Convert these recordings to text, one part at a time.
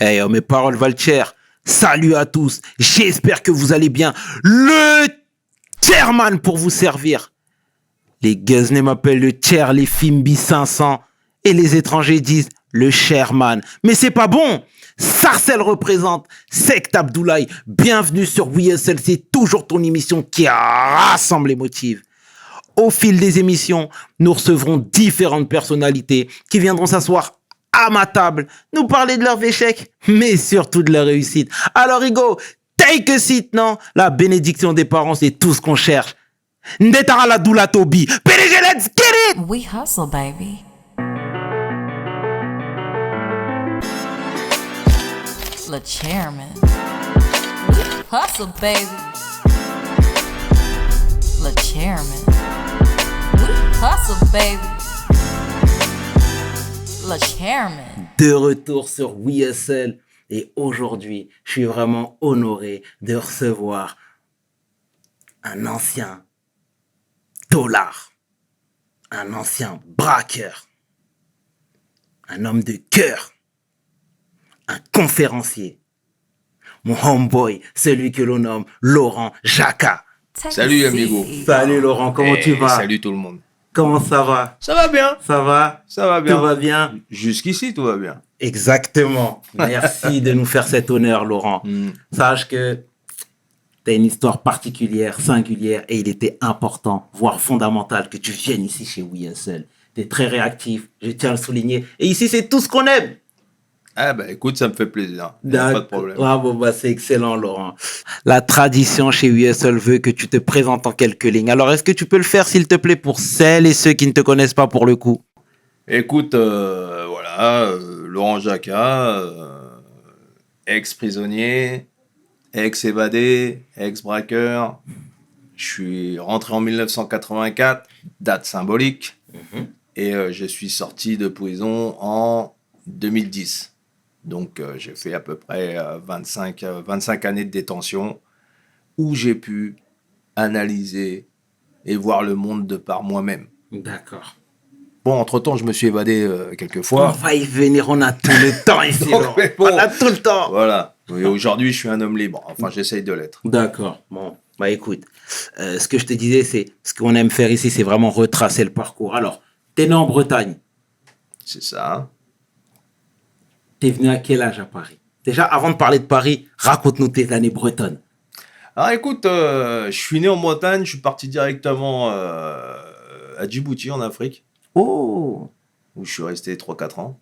Hey, mes paroles valent cher. Salut à tous. J'espère que vous allez bien. Le chairman pour vous servir. Les Guesnay m'appellent le chair, les Fimbi 500. Et les étrangers disent le chairman. Mais c'est pas bon. Sarcel représente. Sect Abdoulaye. Bienvenue sur WSL. C'est toujours ton émission qui rassemble les motifs. Au fil des émissions, nous recevrons différentes personnalités qui viendront s'asseoir à ma table, nous parler de leurs échecs, mais surtout de leur réussite. Alors, Hugo, take a seat, non? La bénédiction des parents, c'est tout ce qu'on cherche. Ndetara la doula Toby. PDG, let's get it! We hustle, baby. Le chairman. Hustle, baby. Le chairman. Hustle, baby. Le chairman. De retour sur WSL. Et aujourd'hui, je suis vraiment honoré de recevoir un ancien dollar, un ancien braqueur, un homme de cœur, un conférencier, mon homeboy, celui que l'on nomme Laurent Jacquat. Salut amigo. Salut Laurent, comment tu vas? Salut tout le monde. Comment ça va? Ça va bien. Ça va? Ça va bien. Tout va bien? Jusqu'ici, tout va bien. Exactement. Merci de nous faire cet honneur, Laurent. Sache que tu as une histoire particulière, singulière, et il était important, voire fondamental, que tu viennes ici chez WSL. Tu es très réactif, je tiens à le souligner. Et ici, c'est tout ce qu'on aime. Ah bah écoute, ça me fait plaisir. Pas de problème. Ah bon, bah, c'est excellent, Laurent. La tradition chez WSL veut que tu te présentes en quelques lignes. Alors, est-ce que tu peux le faire, s'il te plaît, pour celles et ceux qui ne te connaissent pas pour le coup? Écoute, voilà, Laurent Jacquat, ex-prisonnier, ex-évadé, ex-braqueur. Je suis rentré en 1984, date symbolique, et je suis sorti de prison en 2010. Donc, j'ai fait à peu près 25 années de détention où j'ai pu analyser et voir le monde de par moi-même. D'accord. Bon, entre-temps, je me suis évadé quelques On fois. va y venir, on a tout le temps ici, Donc, Laurent. mais bon. On a tout le temps. Voilà. Et aujourd'hui, je suis un homme libre. Enfin, j'essaye de l'être. D'accord. Bon, bah écoute, ce que je te disais, c'est ce qu'on aime faire ici, c'est vraiment retracer le parcours. Alors, t'es né en Bretagne. C'est ça. T'es venu à quel âge à Paris? Déjà, avant de parler de Paris, raconte-nous tes années bretonnes. Alors, écoute, je suis né en Bretagne. Je suis parti directement à Djibouti, en Afrique, Oh, où je suis resté 3-4 ans.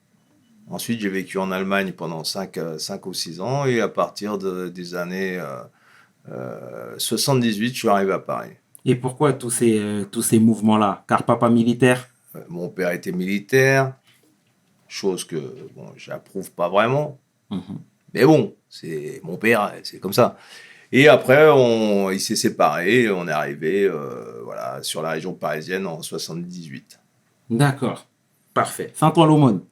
Ensuite, j'ai vécu en Allemagne pendant 5 ou 6 ans. Et à partir des années 78, je suis arrivé à Paris. et pourquoi tous ces mouvements-là? Car papa militaire? Mon père était militaire, chose que bon, j'approuve pas vraiment. Mais bon, c'est mon père, c'est comme ça. Et après, il s'est séparé. On est arrivé voilà, sur la région parisienne en 78. D'accord. Parfait. Saint-Ouen-l'Aumône.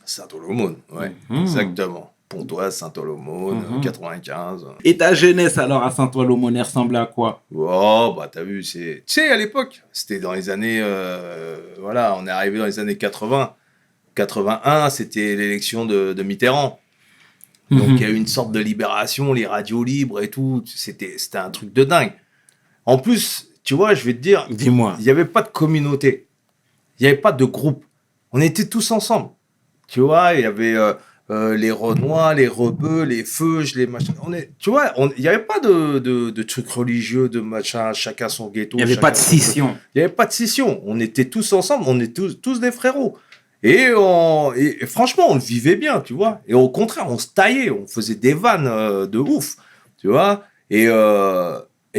Saint-Olomoun, ouais, exactement. Pontoise, Saint-Olomoun, 95. Et ta jeunesse alors à Saint-Ouen-l'Aumône, elle ressemblait à quoi? Oh, bah t'as vu, tu sais, à l'époque, c'était dans les années... voilà, on est arrivé dans les années 80. 81, c'était l'élection de Mitterrand. Donc il y a eu une sorte de libération, les radios libres et tout. C'était un truc de dingue. En plus, tu vois, je vais te dire, Dis-moi. il n'y avait pas de communauté. Il n'y avait pas de groupe. On était tous ensemble. Tu vois, il y avait les Renois, les Rebeux, les Feuges, les machins. Tu vois, il n'y avait pas de trucs religieux, de machin, chacun son ghetto. Il n'y avait pas de scission. Il n'y avait pas de scission. On était tous ensemble, on était tous des frérots. Et franchement, on le vivait bien, tu vois. Et au contraire, on se taillait, on faisait des vannes de ouf, tu vois. Et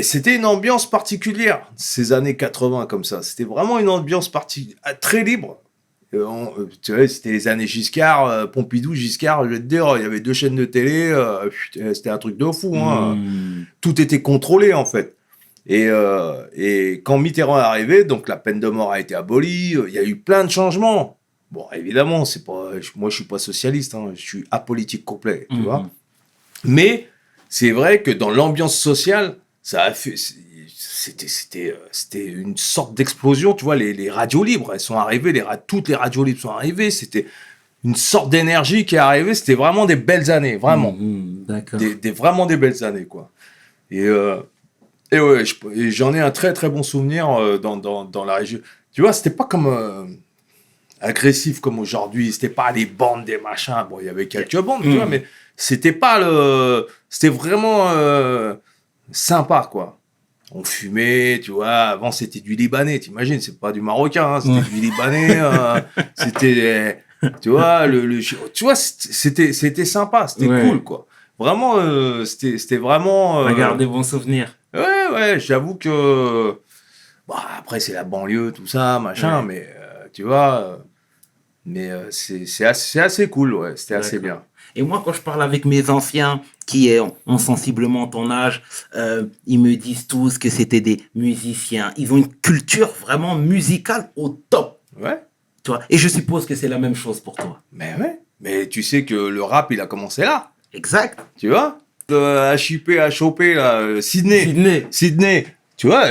c'était une ambiance particulière, ces années 80 comme ça. C'était vraiment une ambiance très libre. Tu vois, c'était les années Giscard, Pompidou, Giscard, je vais te dire, il y avait 2 chaînes de télé, c'était un truc de fou. Hein. Tout était contrôlé, en fait. Et quand Mitterrand est arrivé, donc la peine de mort a été abolie, il y a eu plein de changements. Bon, évidemment, moi, je suis pas socialiste, hein, je suis apolitique complet, tu vois. Mais c'est vrai que dans l'ambiance sociale, ça a fait... C'était une sorte d'explosion, tu vois, les radios libres, elles sont arrivées, toutes les radios libres sont arrivées, une sorte d'énergie qui est arrivée. C'était vraiment des belles années, vraiment. D'accord. Vraiment des belles années, quoi. Et ouais, et j'en ai un très très bon souvenir dans la région. Tu vois, c'était pas comme agressif comme aujourd'hui. C'était pas les bandes, des machins. Bon, il y avait quelques bandes, tu vois, mais c'était pas le. C'était vraiment sympa, quoi. On fumait, tu vois. Avant, c'était du Libanais, t'imagines, c'est pas du Marocain, hein, c'était du Libanais. C'était, tu vois, tu vois, c'était sympa, c'était cool, quoi. Vraiment, c'était vraiment. Regarde des bons souvenirs. Ouais, j'avoue que. Bon, après, c'est la banlieue, tout ça, machin, mais tu vois. Mais c'est assez cool, ouais, c'était assez bien. Et moi, quand je parle avec mes anciens qui ont sensiblement ton âge, ils me disent tous que c'était des musiciens. Ils ont une culture vraiment musicale au top. Ouais. Tu vois. Et je suppose que c'est la même chose pour toi. Mais ouais. Mais tu sais que le rap, il a commencé là. Exact. Tu vois à chipper, à choper, là, Sydney. Tu vois,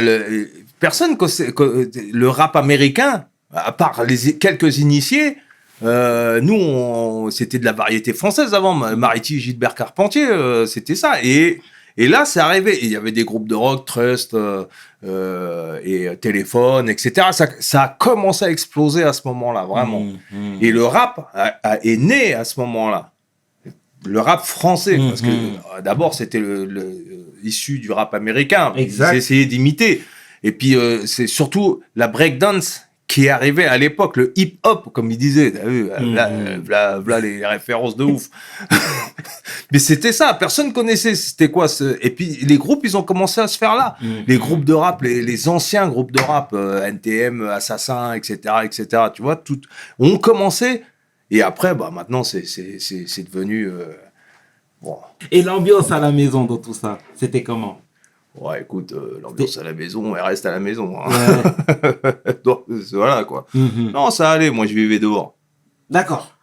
personne le rap américain, à part quelques initiés, nous, c'était de la variété française avant. Mariti, Gilbert Carpentier, c'était ça. Et là, c'est arrivé. Il y avait des groupes de rock, Trust et Téléphone, etc. Ça a commencé à exploser à ce moment-là, vraiment. Et le rap est né à ce moment-là. Le rap français, parce que d'abord, c'était issu du rap américain. Exact. Ils essayaient d'imiter. Et puis, c'est surtout la breakdance qui est arrivée à l'époque, le hip-hop, comme il disait. T'as vu, voilà les références de ouf. Mais c'était ça, personne connaissait c'était quoi. Et puis, les groupes, ils ont commencé à se faire là. Les groupes de rap, les anciens groupes de rap, NTM, Assassin, etc., tu vois, ont commencé. Et après, bah, maintenant, c'est devenu... bon. Et l'ambiance à la maison dans tout ça, c'était comment? Ouais, écoute, l'ambiance à la maison, elle reste à la maison. Hein. Ouais. Donc, voilà, quoi. Non, ça allait, moi, je vivais dehors. D'accord.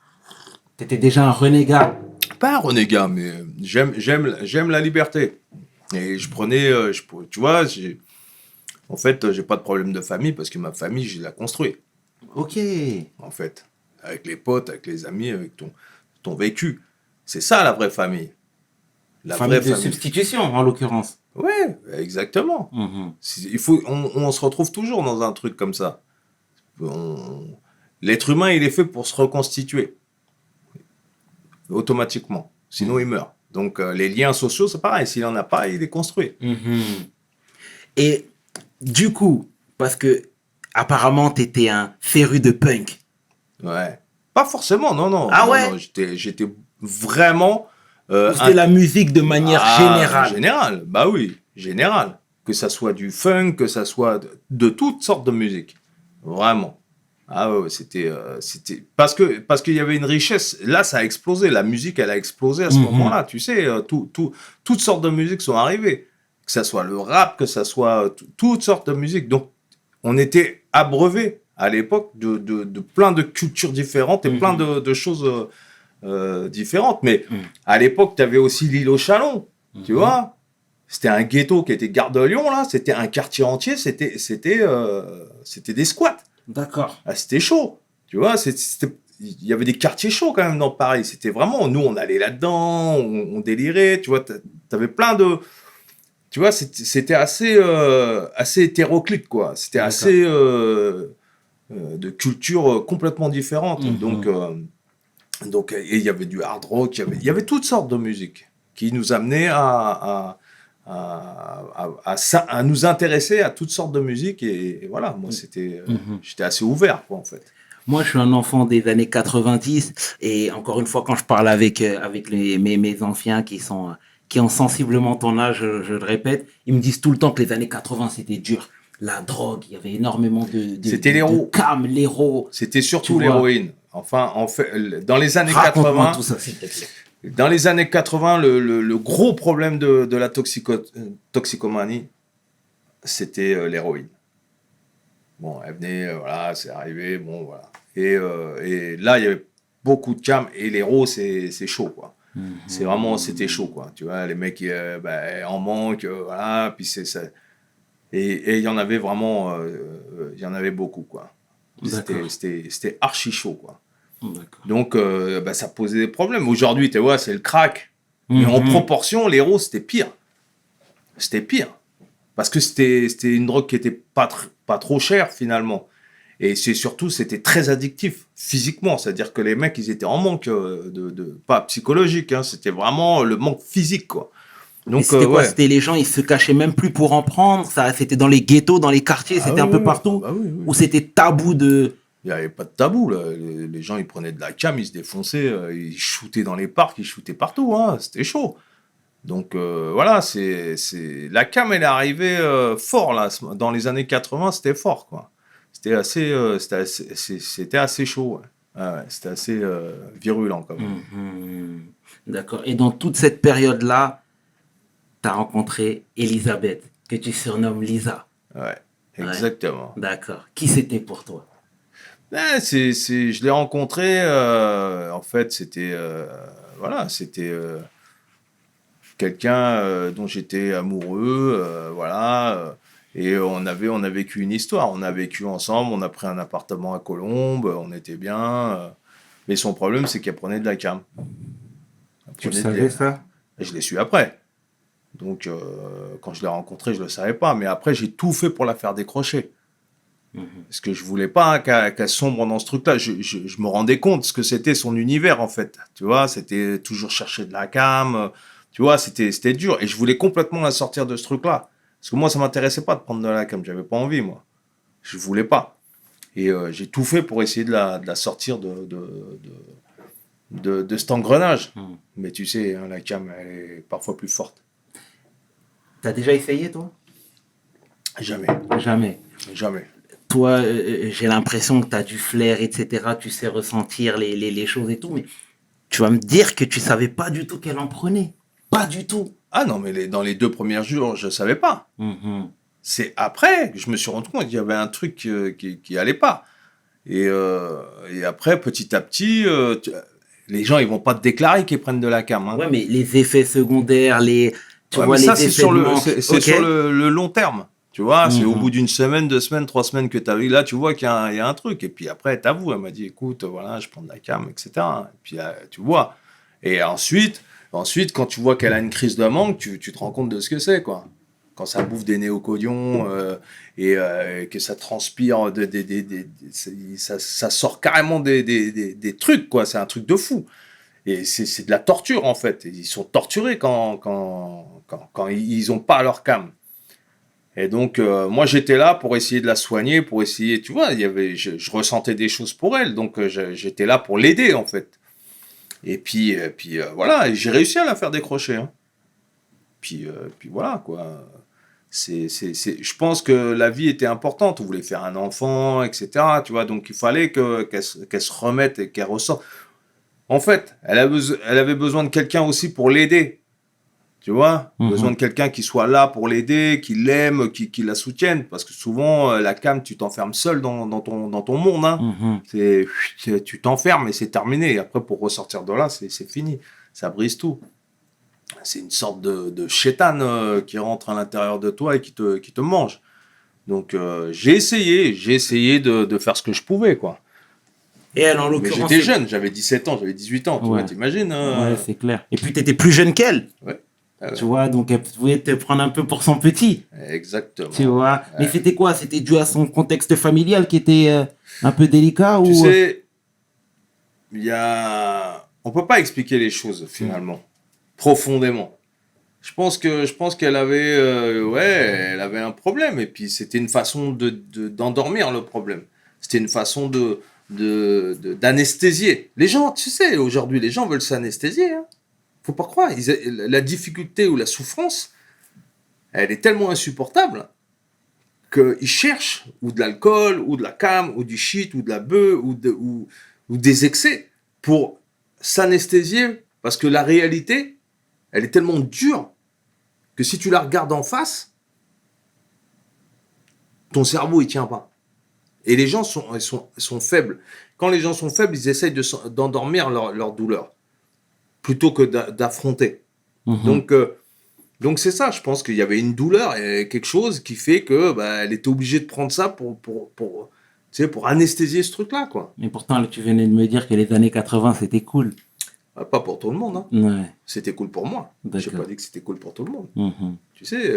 T'étais déjà un renégat. Pas un renégat, mais j'aime la liberté. Et je prenais... tu vois, en fait, j'ai pas de problème de famille parce que ma famille, je l'ai construite. Ok. En fait. Avec les potes, avec les amis, avec ton vécu. C'est ça, la vraie famille. La famille vraie de substitution, en l'occurrence. Ouais, exactement. On se retrouve toujours dans un truc comme ça. L'être humain, il est fait pour se reconstituer. Automatiquement. Sinon, il meurt. Donc, les liens sociaux, c'est pareil. S'il n'en a pas, il est construit. Et du coup, parce que apparemment, t'étais un féru de punk. Ouais. Pas forcément, non. Ah ouais? Non, j'étais vraiment... c'était la musique de manière générale. Générale, bah oui, générale. Que ça soit du funk, que ça soit de toutes sortes de musique. Vraiment. Ah ouais, c'était parce qu'il y avait une richesse. Là, ça a explosé. La musique, elle a explosé à ce moment-là. Tu sais, toutes sortes de musiques sont arrivées. Que ça soit le rap, que ça soit toutes sortes de musique. Donc, on était abreuvés à l'époque de plein de cultures différentes et plein de choses différentes. Mais à l'époque, tu avais aussi l'île aux Chalons, tu vois. C'était un ghetto qui était Gare de Lyon, là. C'était un quartier entier. C'était des squats. D'accord. Ah, c'était chaud, tu vois. Il y avait des quartiers chauds quand même dans Paris. C'était vraiment... Nous, on allait là-dedans, on délirait, tu vois. T'avais plein de... Tu vois, c'était assez hétéroclite, quoi. C'était assez... de cultures complètement différentes. Donc, il y avait du hard rock, il y avait toutes sortes de musique qui nous amenaient à nous intéresser à toutes sortes de musique. Et voilà, moi, j'étais assez ouvert, quoi, en fait. Moi, je suis un enfant des années 90 et encore une fois, quand je parle avec mes anciens qui ont sensiblement ton âge, je le répète, ils me disent tout le temps que les années 80, c'était dur. La drogue, il y avait énormément c'était l'héros. L'héros. C'était surtout l'héroïne. Enfin, en fait, dans les années 80, tout ça, s'il te plaît. Dans les années 80, le gros problème de la toxicomanie, c'était l'héroïne. Bon, elle venait, voilà, c'est arrivé, bon, voilà. Et là, il y avait beaucoup de cam, et l'héros, c'est chaud, quoi. C'est vraiment, c'était chaud, quoi. Tu vois, les mecs, en manque, voilà, puis c'est ça. Et il y en avait vraiment, il y en avait beaucoup, quoi. C'était archi chaud, quoi. D'accord. Donc, ça posait des problèmes. Aujourd'hui, tu vois, c'est le crack. Mais en proportion, l'héros, c'était pire. C'était pire. Parce que c'était une drogue qui était pas trop chère, finalement. Et surtout, c'était très addictif, physiquement. C'est-à-dire que les mecs, ils étaient en manque, pas psychologique, hein, c'était vraiment le manque physique, quoi. Et Donc, c'était quoi? ouais. C'était les gens, ils se cachaient même plus pour en prendre. Ça, c'était dans les ghettos, dans les quartiers, Ah c'était un oui, peu oui. partout. Bah oui, oui. Ou c'était tabou de. Il n'y avait pas de tabou, là. Les gens, ils prenaient de la cam, ils se défonçaient, ils shootaient dans les parcs, ils shootaient partout, hein. C'était chaud. Donc, voilà, la cam, elle est arrivée fort, là. Dans les années 80, c'était fort, quoi. C'était assez chaud, ouais. Ah ouais, c'était assez virulent, quand même. Mhm. D'accord. Et dans toute cette période-là, tu as rencontré Elisabeth, que tu surnommes Lisa. Ouais, exactement. D'accord. Qui c'était pour toi? Ouais, je l'ai rencontré, en fait, c'était voilà, c'était quelqu'un dont j'étais amoureux, voilà, et on a vécu une histoire, on a vécu ensemble, on a pris un appartement à Colombes, on était bien, mais son problème, c'est qu'elle prenait de la cam. Elle Tu le prenait savais ça? Et je l'ai su après. Donc, quand je l'ai rencontrée, je le savais pas, mais après, j'ai tout fait pour la faire décrocher. Parce que je voulais pas qu'elle sombre dans ce truc-là. Je me rendais compte ce que c'était son univers, en fait. Tu vois, c'était toujours chercher de la cam. Tu vois, c'était dur. Et je voulais complètement la sortir de ce truc-là. Parce que moi, ça m'intéressait pas de prendre de la cam. J'avais pas envie, moi. Je voulais pas. Et j'ai tout fait pour essayer de la sortir de cet engrenage. Mais tu sais, hein, la cam, elle est parfois plus forte. T'as déjà essayé, toi? Jamais. Jamais. Jamais. Toi, j'ai l'impression que tu as du flair, etc. Tu sais ressentir les choses et tout, mais tu vas me dire que tu savais pas du tout qu'elle en prenait. Pas du tout. Ah non, mais dans les 2 premiers jours, je savais pas. C'est après que je me suis rendu compte qu'il y avait un truc qui allait pas. Et après, petit à petit, les gens, ils vont pas te déclarer qu'ils prennent de la cam. Hein. Ouais, mais les effets secondaires, tu Ouais, vois, mais les ça, effets c'est sur de le, manque. c'est Ok. sur le long terme. Tu vois, c'est au bout d'une semaine, 2 semaines, 3 semaines que tu as vu. Là, tu vois qu'il y a un truc. Et puis après, t'avoues, elle m'a dit, écoute, voilà, je prends de la cam, etc. Et puis tu vois. Et ensuite, quand tu vois qu'elle a une crise de manque, tu te rends compte de ce que c'est, quoi. Quand ça bouffe des néocodions et que ça transpire, ça sort carrément des trucs, quoi. C'est un truc de fou. Et c'est de la torture, en fait. Ils sont torturés quand ils n'ont pas leur cam. Et donc, moi, j'étais là pour essayer de la soigner, pour essayer, tu vois, je ressentais des choses pour elle. Donc, j'étais là pour l'aider, en fait. Et puis voilà, et j'ai réussi à la faire décrocher. Hein. Puis voilà, quoi. Je pense que la vie était importante. On voulait faire un enfant, etc. Tu vois, donc il fallait qu'elle se remette et qu'elle ressorte. En fait, elle avait besoin de quelqu'un aussi pour l'aider. Tu vois, besoin de quelqu'un qui soit là pour l'aider, qui l'aime, qui la soutienne. Parce que souvent, la cam, tu t'enfermes seul dans ton monde. Hein. Tu t'enfermes et c'est terminé. Et après, pour ressortir de là, c'est fini. Ça brise tout. C'est une sorte de chétane qui rentre à l'intérieur de toi et qui te mange. Donc, j'ai essayé de faire ce que je pouvais, quoi. Et elle, en Mais l'occurrence. j'étais jeune, j'avais 17 ans, j'avais 18 ans. Tu Ouais. vois, t'imagines Ouais, c'est clair. Et puis, tu étais plus jeune qu'elle. Ouais. Ah ouais. Tu vois, donc elle pouvait te prendre un peu pour son petit. Exactement. Tu vois. Ouais. Mais c'était quoi? C'était dû à son contexte familial qui était un peu délicat Tu ou... sais, on peut pas expliquer les choses finalement, profondément. Je pense qu'elle avait, elle avait un problème et puis c'était une façon d'endormir le problème. C'était une façon d'anesthésier. Les gens, tu sais, aujourd'hui, les gens veulent s'anesthésier. Hein. Faut pas croire. La difficulté ou la souffrance, elle est tellement insupportable qu'ils cherchent ou de l'alcool, ou de la cam, ou du shit, ou de la bœuf, ou des excès pour s'anesthésier parce que la réalité, elle est tellement dure que si tu la regardes en face, ton cerveau, il tient pas. Et les gens sont faibles. Quand les gens sont faibles, ils essayent d'endormir leur douleur plutôt que d'affronter. Donc c'est ça, je pense qu'il y avait une douleur et quelque chose qui fait que elle était obligée de prendre ça pour Tu sais, pour anesthésier ce truc-là, quoi. Mais pourtant, là, tu venais de me dire que les années 80, c'était cool. Pas pour tout le monde, hein. Ouais, C'était cool pour moi. d'accord. J'ai pas dit que c'était cool pour tout le monde. Mhm. Tu sais,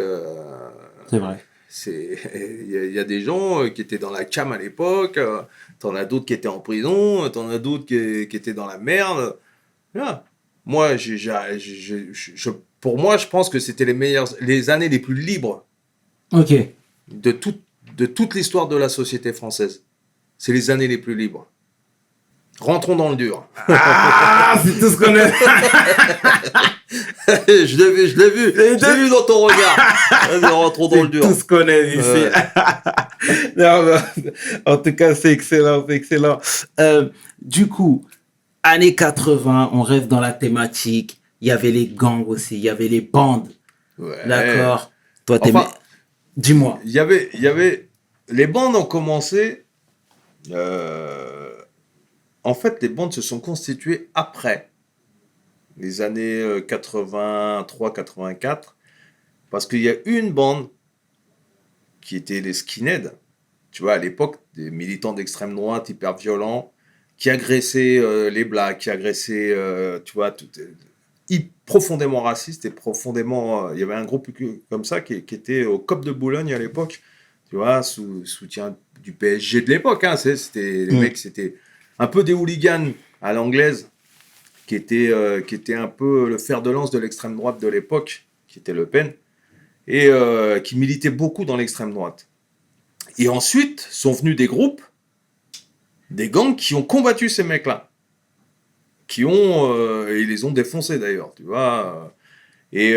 C'est vrai. il y a des gens qui étaient dans la cam à l'époque, t'en as d'autres qui étaient en prison, t'en as d'autres qui étaient dans la merde. Voilà. Moi, pour moi, je pense que c'était les années les plus libres Ok. de toute l'histoire de la société française. C'est les années les plus libres. Rentrons dans le dur. Ah, c'est tout ce qu'on a. Je l'ai vu dans ton regard. Vas-y, rentrons dans le dur. Tout ce qu'on a ici. Non, mais, en tout cas, c'est excellent, c'est excellent. Du coup, années 80, on reste dans la thématique. Il y avait les gangs aussi, il y avait les bandes. Ouais. D'accord. Toi, Enfin, dis-moi. il y avait les bandes ont commencé. En fait, les bandes se sont constituées après les années 83-84, parce qu'il y a une bande qui était les skinheads, tu vois, à l'époque, des militants d'extrême droite hyper violents, qui agressaient les blacks, qui agressaient, tu vois, profondément racistes et profondément... il y avait un groupe comme ça qui était au COP de Boulogne à l'époque, tu vois, sous soutien du PSG de l'époque, hein, c'était les mecs, c'était un peu des hooligans à l'anglaise, qui était un peu le fer de lance de l'extrême droite de l'époque, qui était Le Pen, et qui militait beaucoup dans l'extrême droite. Et ensuite sont venus des groupes, des gangs qui ont combattu ces mecs-là, ils les ont défoncés d'ailleurs, tu vois. Et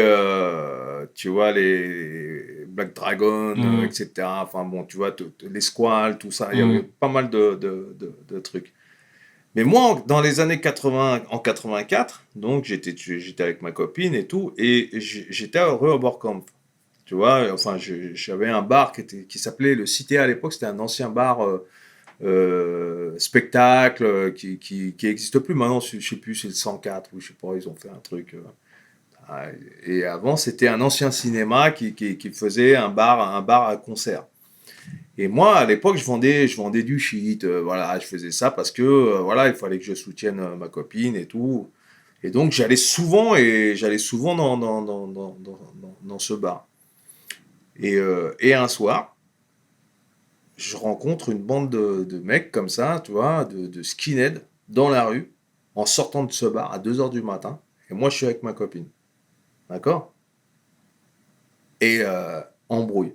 tu vois, les Black Dragon, etc. Enfin bon, tu vois, les Squall, tout ça, il y avait pas mal de trucs. Mais moi, dans les années 80, en 84, donc j'étais avec ma copine et tout, et j'étais à Rehoboth-Kampf. Tu vois, enfin, j'avais un bar qui s'appelait le Cité à l'époque, c'était un ancien bar spectacle qui n'existe plus maintenant, je sais plus, c'est le 104 ou je sais pas, ils ont fait un truc. Et avant, c'était un ancien cinéma qui faisait un bar à concert. Et moi, à l'époque, je vendais du shit. Voilà, je faisais ça parce que voilà, il fallait que je soutienne ma copine et tout. Et donc, j'allais souvent dans ce bar. Et un soir, je rencontre une bande de mecs comme ça, tu vois, de skinheads dans la rue, en sortant de ce bar à 2h du matin. Et moi, je suis avec ma copine. D'accord? Et embrouille.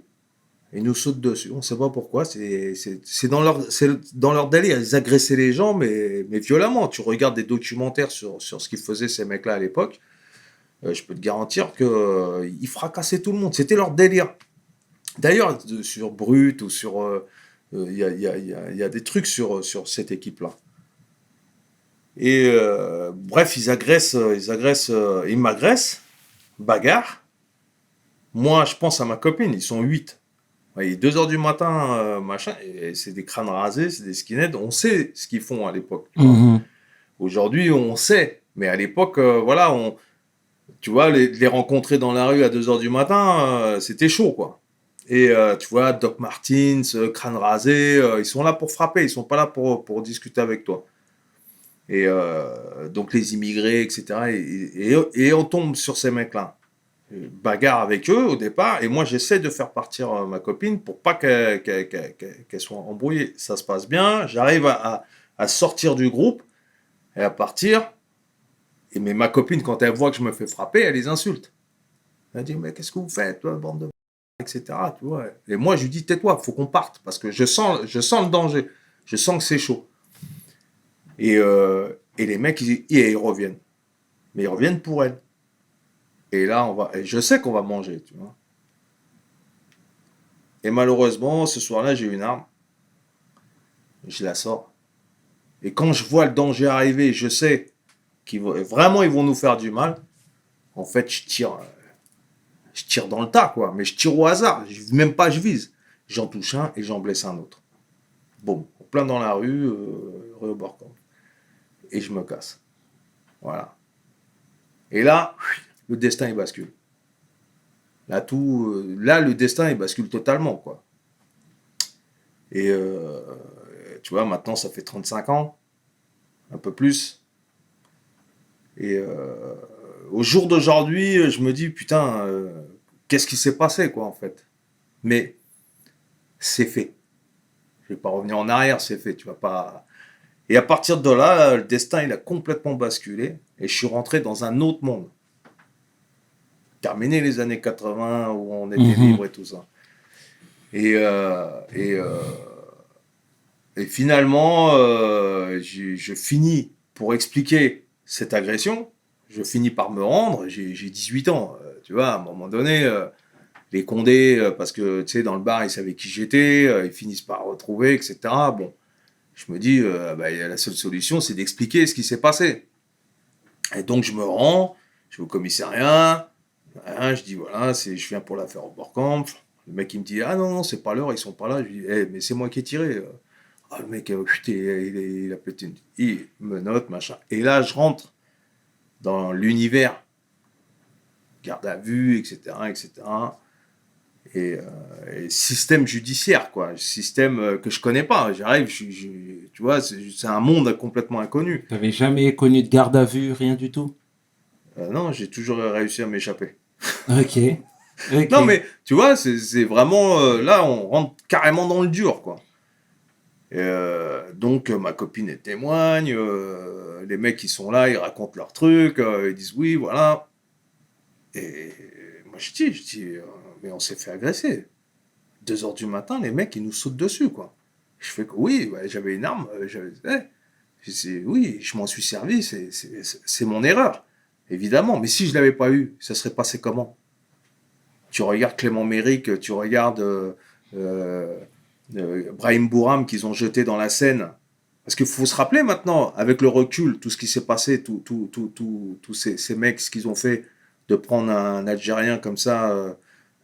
Ils nous sautent dessus, on ne sait pas pourquoi, c'est dans leur délire, ils agressaient les gens, mais violemment. Tu regardes des documentaires sur ce qu'ils faisaient ces mecs-là à l'époque, je peux te garantir qu'ils fracassaient tout le monde, c'était leur délire. D'ailleurs, sur Brut ou sur... il y a des trucs sur cette équipe-là. Et bref, ils m'agressent, bagarre. Moi, je pense à ma copine, ils sont 8. Il est 2h du matin, machin, et c'est des crânes rasés, c'est des skinheads. On sait ce qu'ils font à l'époque. Aujourd'hui, on sait. Mais à l'époque, voilà, tu vois, les rencontrer dans la rue à 2h du matin, c'était chaud, quoi. Et tu vois, Doc Martens, crâne rasé, ils sont là pour frapper, ils sont pas là pour discuter avec toi. Et donc les immigrés, etc. Et on tombe sur ces mecs-là. Bagarre avec eux au départ, et moi j'essaie de faire partir ma copine pour pas qu'elle soit embrouillée. Ça se passe bien, j'arrive à sortir du groupe et à partir. Mais ma copine, quand elle voit que je me fais frapper, elle les insulte. Elle dit, mais qu'est-ce que vous faites, toi, bande de etc. Tu vois. Et moi je lui dis, tais-toi, faut qu'on parte, parce que je sens le danger, je sens que c'est chaud. Et les mecs, ils reviennent. Mais ils reviennent pour elle. Et là, je sais qu'on va manger, tu vois. Et malheureusement, ce soir-là, j'ai une arme. Je la sors. Et quand je vois le danger arriver, je sais qu'ils vont nous faire du mal. En fait, je tire dans le tas, quoi. Mais je tire au hasard. Même pas, je vise. J'en touche un et j'en blesse un autre. Bon, en plein dans la rue, rue au bord. Et je me casse. Voilà. Et là, le destin, il bascule. Là, le destin, il bascule totalement, quoi. Et tu vois, maintenant, ça fait 35 ans, un peu plus. Et au jour d'aujourd'hui, je me dis, putain, qu'est-ce qui s'est passé, quoi, en fait. Mais c'est fait. Je vais pas revenir en arrière, c'est fait. Tu vas pas. Et à partir de là, le destin, il a complètement basculé. Et je suis rentré dans un autre monde. Terminé les années 80 où on était libre et tout ça. Et finalement, je finis, pour expliquer cette agression, je finis par me rendre, j'ai 18 ans, tu vois, à un moment donné, les Condés, parce que, tu sais, dans le bar, ils savaient qui j'étais, ils finissent par retrouver, etc. Bon, je me dis, la seule solution, c'est d'expliquer ce qui s'est passé. Et donc, je me rends, je vais au commissariat, je dis, voilà, je viens pour l'affaire Oberkamp. Le mec, il me dit, ah non, c'est pas l'heure, ils sont pas là. Je dis, mais c'est moi qui ai tiré. Ah, le mec, putain, il a pété une... Il me note, machin. Et là, je rentre dans l'univers, garde à vue, etc., etc. Et système judiciaire, quoi. Système que je connais pas. J'arrive, tu vois, c'est un monde complètement inconnu. Tu n'avais jamais connu de garde à vue, rien du tout? Non, j'ai toujours réussi à m'échapper. Ok. Non, mais tu vois, c'est vraiment... là, on rentre carrément dans le dur, quoi. Et donc, ma copine, elle témoigne. Les mecs qui sont là, ils racontent leurs trucs. Ils disent oui, voilà. Et moi, je dis mais on s'est fait agresser. 2h du matin, les mecs, ils nous sautent dessus, quoi. Je fais que oui, j'avais une arme. Oui, je m'en suis servi. C'est mon erreur, évidemment. Mais si je l'avais pas eu, ça serait passé comment? Tu regardes Clément Méric, tu regardes Brahim Bouram qu'ils ont jeté dans la Seine. Parce qu'il faut se rappeler maintenant, avec le recul, tout ce qui s'est passé, tous ces mecs, ce qu'ils ont fait, de prendre un Algérien comme ça,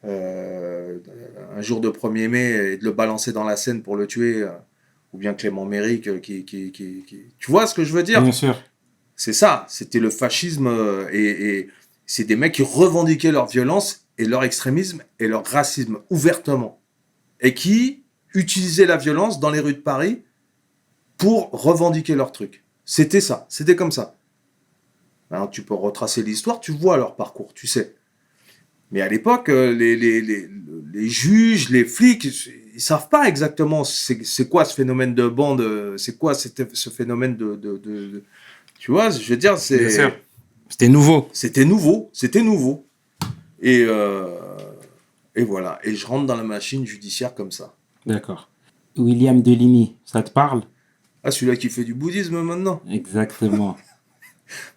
un jour de 1er mai, et de le balancer dans la Seine pour le tuer, ou bien Clément Méric qui... Tu vois ce que je veux dire? Bien sûr. C'est ça, c'était le fascisme, et c'est des mecs qui revendiquaient leur violence et leur extrémisme et leur racisme ouvertement, et qui utilisaient la violence dans les rues de Paris pour revendiquer leur truc. C'était ça, c'était comme ça. Alors, tu peux retracer l'histoire, tu vois leur parcours, tu sais. Mais à l'époque, les juges, les flics, ils savent pas exactement c'est quoi ce phénomène de bande, c'est quoi ce phénomène de... Tu vois, je veux dire, c'est... Bien sûr. C'était nouveau. C'était nouveau. Et voilà. Et je rentre dans la machine judiciaire comme ça. D'accord. William Deligny, ça te parle? Ah, celui-là qui fait du bouddhisme maintenant. Exactement.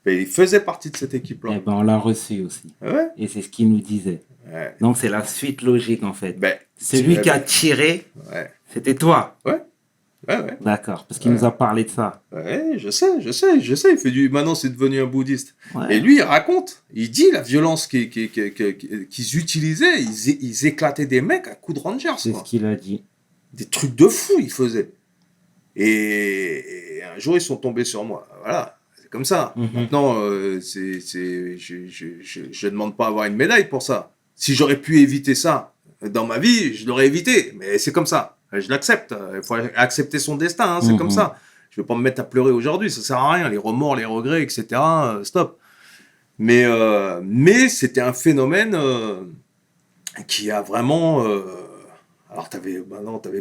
Mais il faisait partie de cette équipe-là. Eh ben, on l'a reçu aussi. Ouais. Et c'est ce qu'il nous disait. Ouais. Donc, c'est la suite logique, en fait. Ben, Celui qui a tiré, ouais. c'était toi. Ouais. D'accord, parce qu'il nous a parlé de ça. Ouais, je sais. Il fait maintenant, c'est devenu un bouddhiste. Ouais. Et lui, il raconte. Il dit la violence qu'ils utilisaient. Ils éclataient des mecs à coups de rangers. C'est ce qu'il a dit. Des trucs de fou, ils faisaient. Et un jour, ils sont tombés sur moi. Voilà. C'est comme ça. Maintenant, je demande pas à avoir une médaille pour ça. Si j'aurais pu éviter ça dans ma vie, je l'aurais évité. Mais c'est comme ça. Je l'accepte. Il faut accepter son destin. Hein, c'est comme ça. Je vais pas me mettre à pleurer aujourd'hui. Ça sert à rien. Les remords, les regrets, etc. Stop. Mais c'était un phénomène qui a vraiment... alors, t'avais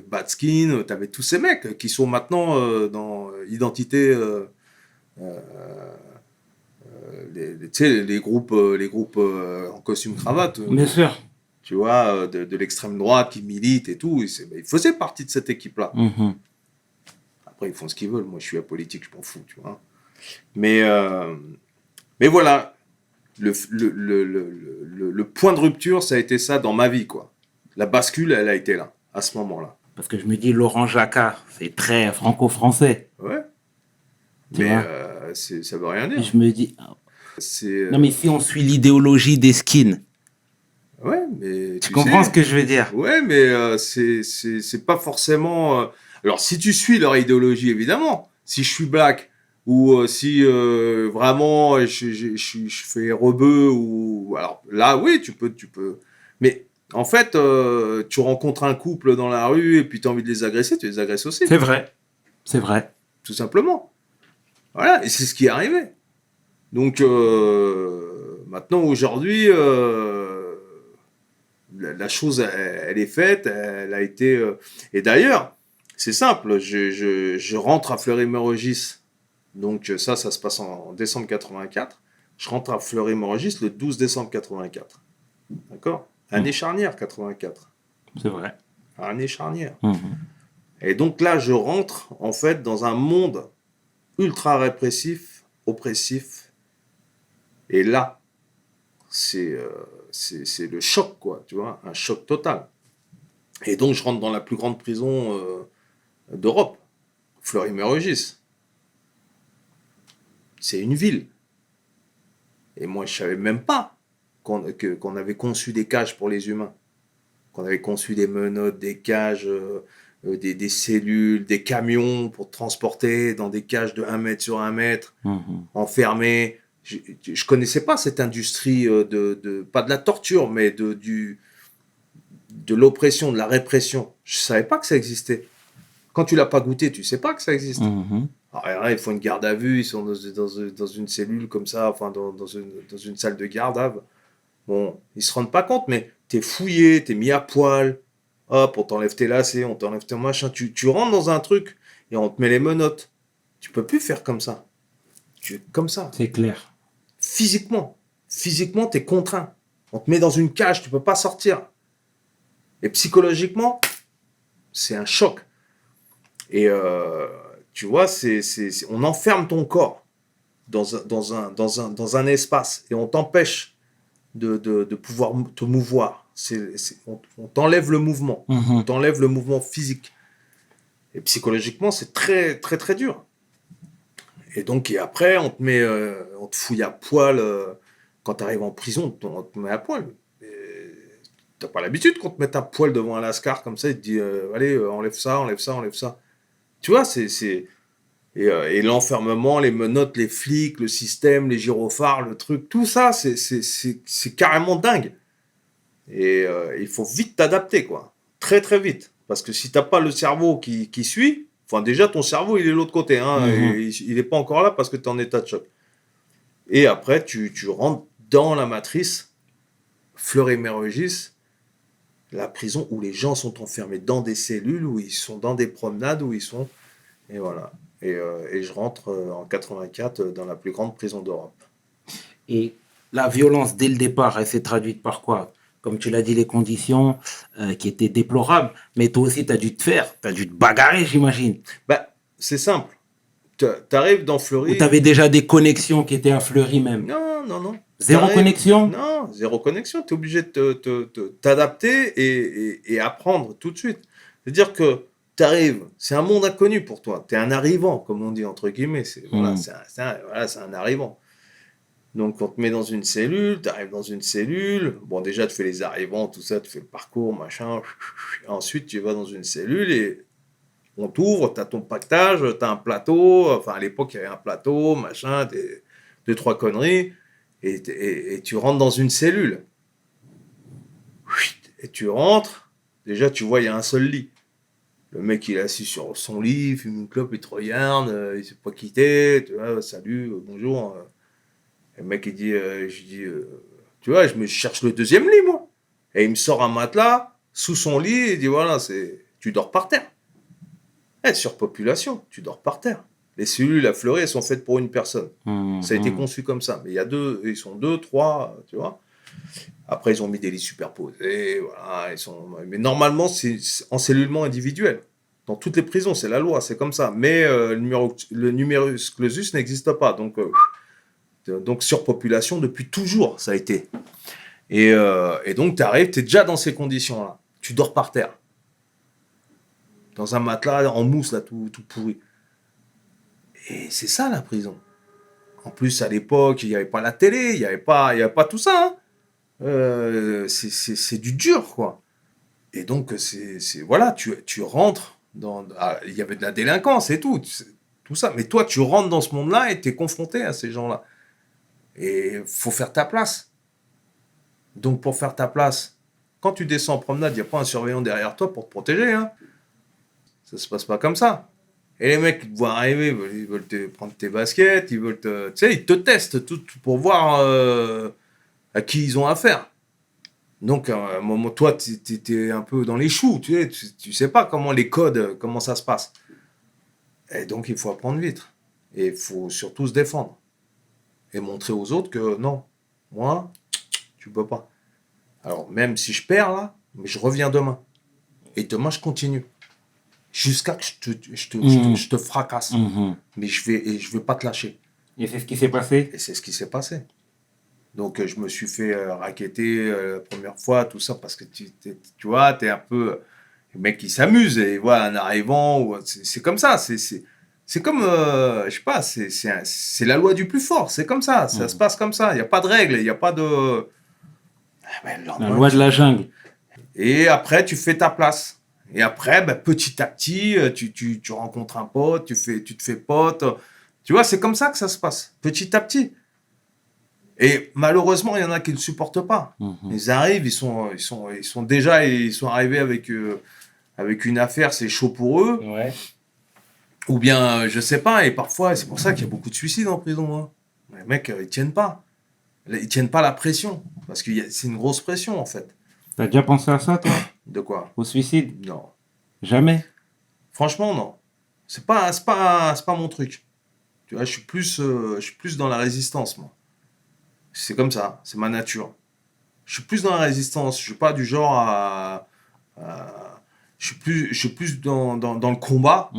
Batskin, t'avais tous ces mecs qui sont maintenant dans Identité... les groupes en costume cravate. Bien sûr. Tu vois, de l'extrême droite qui milite et tout. Ils faisaient partie de cette équipe-là. Après, ils font ce qu'ils veulent. Moi, je suis apolitique, je m'en fous, tu vois. Mais voilà, le point de rupture, ça a été ça dans ma vie, quoi. La bascule, elle a été là, à ce moment-là. Parce que je me dis, Laurent Jacquat, c'est très franco-français. Ouais. Tu Mais vois, ça veut rien dire. je me dis... C'est, Non, mais si on suit l'idéologie des skins, ouais, mais tu comprends sais, ce que je veux dire? ouais, mais c'est pas forcément... Alors, si tu suis leur idéologie, évidemment, si je suis black, ou si vraiment je fais rebeu, ou... Alors là, oui, tu peux... Mais en fait, tu rencontres un couple dans la rue, et puis tu as envie de les agresser, tu les agresses aussi. C'est vrai. C'est vrai. Tout simplement. Voilà, et c'est ce qui est arrivé. Donc, maintenant, aujourd'hui, la chose, elle est faite, elle a été... Et d'ailleurs, c'est simple, je rentre à Fleury-Mérogis, donc ça se passe en décembre 84. Je rentre à Fleury-Mérogis le 12 décembre 84. D'accord? Année charnière, 84. C'est vrai. Année charnière. Mhm. Et donc là, je rentre, en fait, dans un monde ultra répressif, oppressif. Et là, c'est le choc, quoi, tu vois, un choc total. Et donc, je rentre dans la plus grande prison d'Europe, Fleury-Mérogis. C'est une ville. Et moi, je savais même pas qu'on avait conçu des cages pour les humains. Qu'on avait conçu des menottes, des cages, des cellules, des camions pour transporter dans des cages de 1 mètre sur 1 mètre, enfermés. Je connaissais pas cette industrie pas de la torture, mais de l'oppression, de la répression. Je savais pas que ça existait. Quand tu l'as pas goûté, tu sais pas que ça existe. Alors, là, ils font une garde à vue, ils sont dans une cellule comme ça, enfin dans une salle de garde à vue. Bon, ils se rendent pas compte, mais t'es fouillé, t'es mis à poil. Hop, on t'enlève tes lacets, on t'enlève tes machins. Tu rentres dans un truc et on te met les menottes. Tu peux plus faire comme ça. Tu es comme ça. C'est clair. Physiquement, t'es contraint. On te met dans une cage, tu peux pas sortir. Et psychologiquement, c'est un choc. Et tu vois, on enferme ton corps dans un espace et on t'empêche de pouvoir te mouvoir. On t'enlève le mouvement. On t'enlève le mouvement physique. Et psychologiquement, c'est très, très, très dur. Et donc, et après, on te fouille à poil. Quand tu arrives en prison, on te met à poil. T'as pas l'habitude qu'on te mette à poil devant un lascar comme ça et te dit allez, enlève ça, enlève ça, enlève ça. Tu vois, et l'enfermement, les menottes, les flics, le système, les gyrophares, le truc, tout ça, c'est carrément dingue. Et il faut vite t'adapter, quoi. Très, très vite. Parce que si t'as pas le cerveau qui suit, enfin, déjà, ton cerveau, il est de l'autre côté. Hein, et il n'est pas encore là parce que tu es en état de choc. Et après, tu rentres dans la matrice Fleury-Mérogis, la prison où les gens sont enfermés dans des cellules, où ils sont dans des promenades, où ils sont... Et voilà. Et je rentre en 84 dans la plus grande prison d'Europe. Et la violence, dès le départ, elle s'est traduite par quoi? Comme tu l'as dit, les conditions qui étaient déplorables. Mais toi aussi, tu as dû te bagarrer, j'imagine. Bah, c'est simple. T'arrives dans Fleury... Ou tu avais déjà des connexions qui étaient à Fleury même? Non. Zéro connexion? Non, zéro connexion. Tu es obligé de t'adapter et apprendre tout de suite. C'est-à-dire que tu arrives, c'est un monde inconnu pour toi. Tu es un arrivant, comme on dit, entre guillemets. C'est un arrivant. Donc, on te met dans une cellule, tu arrives dans une cellule. Bon, déjà, tu fais les arrivants, tout ça, tu fais le parcours, machin. Ensuite, tu vas dans une cellule et on t'ouvre, tu as ton pactage, tu as un plateau. Enfin, à l'époque, il y avait un plateau, machin, deux, trois conneries. Et tu rentres dans une cellule. Et tu rentres. Déjà, tu vois, il y a un seul lit. Le mec, il est assis sur son lit, il fume une clope, il te regarde, il ne s'est pas quitté. Tu vois, salut, bonjour. Et le mec, il dit, tu vois, je me cherche le deuxième lit, moi. Et il me sort un matelas sous son lit, il dit, voilà, tu dors par terre. Surpopulation, tu dors par terre. Les cellules à Fleury, elles sont faites pour une personne. Ça a été conçu comme ça. Mais ils sont 2, 3, tu vois. Après, ils ont mis des lits superposés, voilà. Mais normalement, c'est encellulement individuel. Dans toutes les prisons, c'est la loi, c'est comme ça. Mais le numerus clausus n'existe pas. Donc, surpopulation depuis toujours, ça a été. Et donc, tu arrives, tu es déjà dans ces conditions-là. Tu dors par terre. Dans un matelas en mousse, là, tout pourri. Et c'est ça, la prison. En plus, à l'époque, il n'y avait pas la télé, il n'y avait pas tout ça. Hein. C'est du dur, quoi. Et donc, voilà, tu rentres il y avait de la délinquance et tout ça. Mais toi, tu rentres dans ce monde-là et tu es confronté à ces gens-là. Et il faut faire ta place. Donc, pour faire ta place, quand tu descends en promenade, il n'y a pas un surveillant derrière toi pour te protéger. Hein. Ça se passe pas comme ça. Et les mecs, ils te voient arriver, ils veulent te prendre tes baskets, ils veulent te... Tu sais, ils te testent tout pour voir à qui ils ont affaire. Donc, à un moment, toi, t'es un peu dans les choux, tu sais pas comment les codes, comment ça se passe. Et donc, il faut apprendre vite. Et il faut surtout se défendre. Et montrer aux autres que non, moi, tu peux pas. Alors, même si je perds là, mais je reviens demain. Et demain, je continue. Jusqu'à que je te fracasse. Mais je vais pas te lâcher. Et c'est ce qui s'est passé. Et c'est ce qui s'est passé. Donc, je me suis fait racketter la première fois, tout ça, parce que tu vois, t'es un peu... Le mec qui s'amuse, et voilà, en arrivant, c'est comme ça, c'est comme, je sais pas, c'est la loi du plus fort, c'est comme ça se passe comme ça, il n'y a pas de règles, il n'y a pas de... La loi de la jungle. Et après, tu fais ta place. Et après, petit à petit, tu rencontres un pote, tu te fais pote. Tu vois, c'est comme ça que ça se passe, petit à petit. Et malheureusement, il y en a qui ne supportent pas. Ils arrivent, ils sont arrivés avec une affaire, c'est chaud pour eux. Ouais. Ou bien, je sais pas, et parfois, c'est pour ça qu'il y a beaucoup de suicides en prison. Hein. Les mecs, ils tiennent pas. Ils tiennent pas la pression. Parce que c'est une grosse pression, en fait. T'as déjà pensé à ça, toi? De quoi? Au suicide? Non. Jamais? Franchement, non. C'est pas mon truc. Tu vois, je suis plus dans la résistance, moi. C'est comme ça, c'est ma nature. Je suis plus dans la résistance. Je suis pas du genre je suis plus dans le combat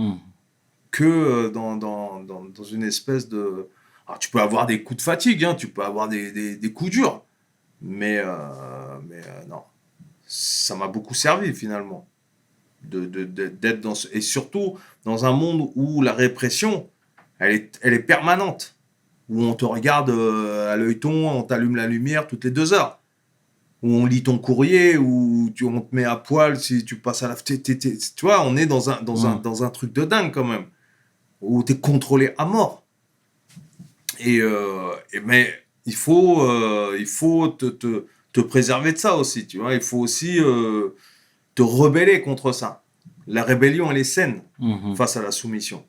que dans une espèce de... Alors, tu peux avoir des coups de fatigue, hein, tu peux avoir des coups durs. Mais non. Ça m'a beaucoup servi, finalement. D'être dans et surtout dans un monde où la répression, elle est permanente. Où on te regarde à l'œilleton, on t'allume la lumière toutes les 2 heures. Où on lit ton courrier, où on te met à poil si tu passes à la... Tu vois, on est dans un truc de dingue quand même. Où tu es contrôlé à mort. Mais il faut te préserver de ça aussi, tu vois. Il faut aussi te rebeller contre ça. La rébellion, elle est saine face à la soumission.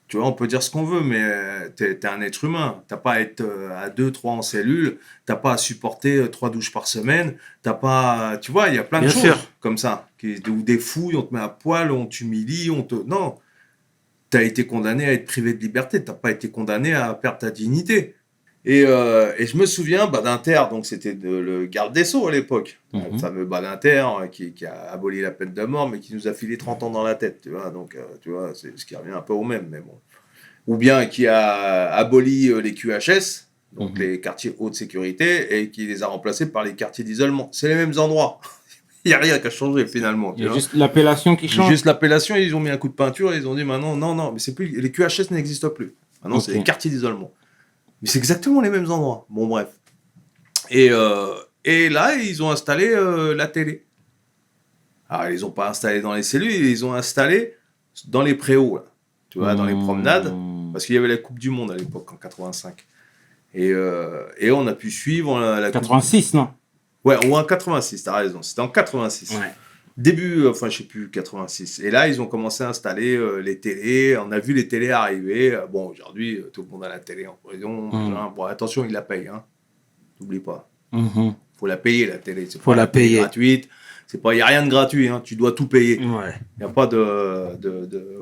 Tu vois, on peut dire ce qu'on veut, mais t'es un être humain. T'as pas à être à 2-3 en cellule. T'as pas à supporter 3 douches par semaine. T'as pas... Tu vois, il y a plein de choses comme ça. Ou des fouilles, on te met à poil, on t'humilie, Non. T'as été condamné à être privé de liberté. T'as pas été condamné à perdre ta dignité. Et je me souviens, Badinter, donc c'était le garde des Sceaux à l'époque, le fameux Badinter qui a aboli la peine de mort, mais qui nous a filé 30 ans dans la tête, tu vois, donc tu vois, c'est ce qui revient un peu au même, mais bon. Ou bien qui a aboli les QHS, donc les quartiers haute sécurité, et qui les a remplacés par les quartiers d'isolement. C'est les mêmes endroits. Il n'y a rien qui a changé finalement. Il y a juste l'appellation qui change. Juste l'appellation, ils ont mis un coup de peinture, et ils ont dit maintenant, non, mais c'est plus, les QHS n'existent plus. Maintenant, c'est les quartiers d'isolement. Mais c'est exactement les mêmes endroits. Bon, bref. Et là, ils ont installé la télé. Alors, ils ont pas installé dans les cellules, ils ont installé dans les préaux, là. Tu vois, dans les promenades. Parce qu'il y avait la Coupe du Monde à l'époque, en 85. Et on a pu suivre la 86, non? Ouais, ou en 86, t'as raison. C'était en 86. Ouais. Début, enfin, je sais plus, 86. Et là, ils ont commencé à installer les télés. On a vu les télés arriver. Bon, aujourd'hui, tout le monde a la télé en prison. Bon, attention, ils la payent. Hein. N'oublie pas. Faut la payer, la télé. Faut la payer. Gratuite. Il n'y a rien de gratuit. Hein. Tu dois tout payer. Ouais. Il n'y a pas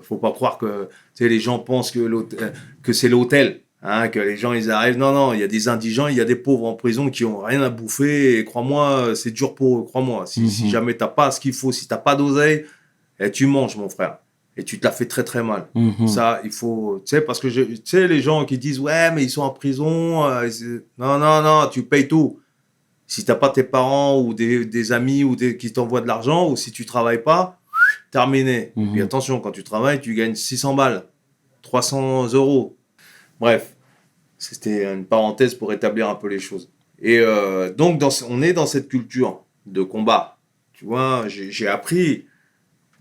faut pas croire que les gens pensent que c'est l'hôtel. Hein, que les gens, ils arrivent. Non, il y a des indigents, il y a des pauvres en prison qui ont rien à bouffer. Et crois-moi, c'est dur pour eux, crois-moi. Si jamais t'as pas ce qu'il faut, si t'as pas d'oseille, tu manges, mon frère. Et tu te la fais très, très mal. Ça, il faut... Tu sais, parce que, tu sais, les gens qui disent, ouais, mais ils sont en prison. Non, tu payes tout. Si t'as pas tes parents ou des amis qui t'envoient de l'argent, ou si tu travailles pas, terminé. Et attention, quand tu travailles, tu gagnes 600 balles, 300 €. Bref, c'était une parenthèse pour établir un peu les choses. Et donc, on est dans cette culture de combat. Tu vois, j'ai appris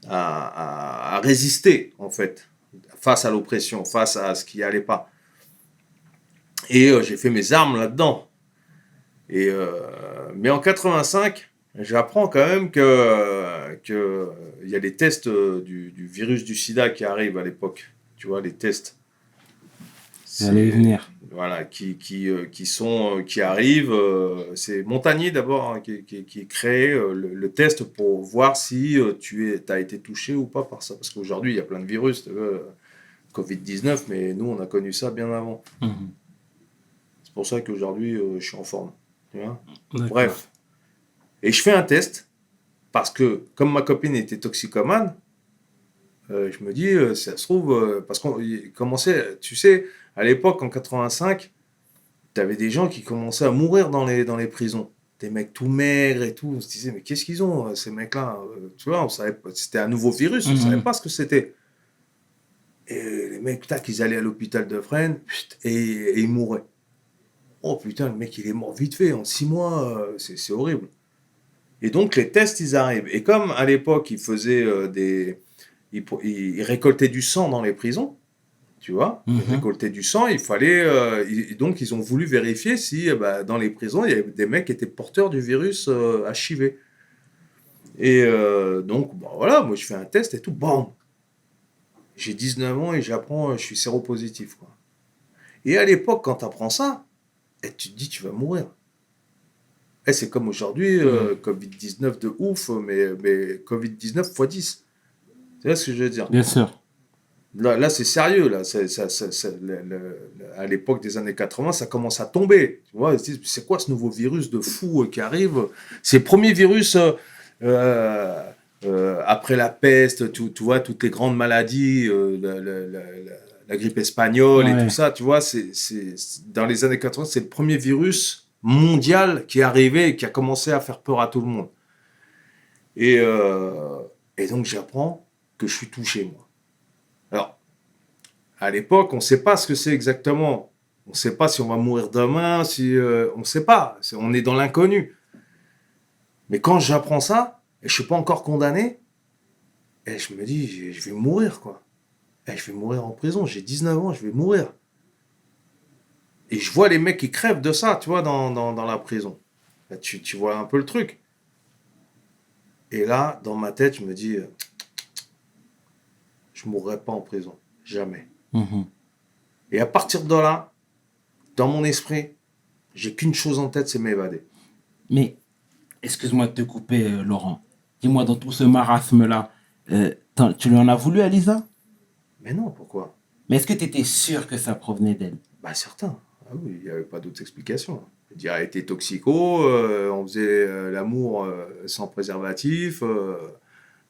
à résister, en fait, face à l'oppression, face à ce qui allait pas. Et j'ai fait mes armes là-dedans. Mais en 85, J'apprends quand même que il y a les tests du virus du sida qui arrivent à l'époque. Tu vois, les tests. J'allais y venir. Voilà, qui arrivent. C'est Montagnier d'abord hein, qui crée le test pour voir si tu as été touché ou pas par ça. Parce qu'aujourd'hui, il y a plein de virus, tu vois, Covid-19, mais nous, on a connu ça bien avant. Mhm. C'est pour ça qu'aujourd'hui, je suis en forme. Tu vois. D'accord. Bref. Et je fais un test parce que, comme ma copine était toxicomane, je me dis, ça se trouve, parce qu'on commençait, tu sais, à l'époque, en 85, tu avais des gens qui commençaient à mourir dans les prisons. Des mecs tout maigres et tout. On se disait, mais qu'est-ce qu'ils ont, ces mecs-là? Tu vois, on savait pas, c'était un nouveau virus, on ne savait pas ce que c'était. Et les mecs, tac, ils allaient à l'hôpital de Fresnes et ils mouraient. Oh putain, le mec, il est mort vite fait, en 6 mois, c'est horrible. Et donc, les tests, ils arrivent. Et comme à l'époque, ils faisaient ils récoltaient du sang dans les prisons, tu vois, ils récoltaient du sang, il fallait. Donc, ils ont voulu vérifier si dans les prisons, il y avait des mecs qui étaient porteurs du virus HIV. Et donc, bon, voilà, moi, je fais un test et tout, bam! J'ai 19 ans et j'apprends, je suis séropositif, quoi. Et à l'époque, quand tu apprends ça, tu te dis, tu vas mourir. Et c'est comme aujourd'hui, Covid-19 de ouf, mais Covid-19 x 10. Tu vois ce que je veux dire? Bien sûr. Là c'est sérieux. Là. À l'époque des années 80, ça commence à tomber. Tu vois, c'est quoi ce nouveau virus de fou qui arrive? C'est le premier virus après la peste, tu vois, toutes les grandes maladies, la grippe espagnole et tout ça. Tu vois, dans les années 80, c'est le premier virus mondial qui est arrivé et qui a commencé à faire peur à tout le monde. Et donc, j'apprends que je suis touché, moi. Alors, à l'époque, on ne sait pas ce que c'est exactement. On ne sait pas si on va mourir demain, on ne sait pas. On est dans l'inconnu. Mais quand j'apprends ça, et je ne suis pas encore condamné, et je me dis, je vais mourir, quoi. Et je vais mourir en prison. J'ai 19 ans, je vais mourir. Et je vois les mecs qui crèvent de ça, tu vois, dans la prison. Là, tu vois un peu le truc. Et là, dans ma tête, je me dis, je ne mourrai pas en prison. Jamais. Et à partir de là, dans mon esprit, j'ai qu'une chose en tête, c'est m'évader. Mais, excuse-moi de te couper, Laurent. Dis-moi, dans tout ce marasme-là, tu lui en as voulu à Lisa? Mais non, pourquoi? Mais est-ce que tu étais sûr que ça provenait d'elle? Bah, certain. Ah oui, il n'y avait pas d'autres explications. Je veux dire, elle était toxico, on faisait l'amour sans préservatif.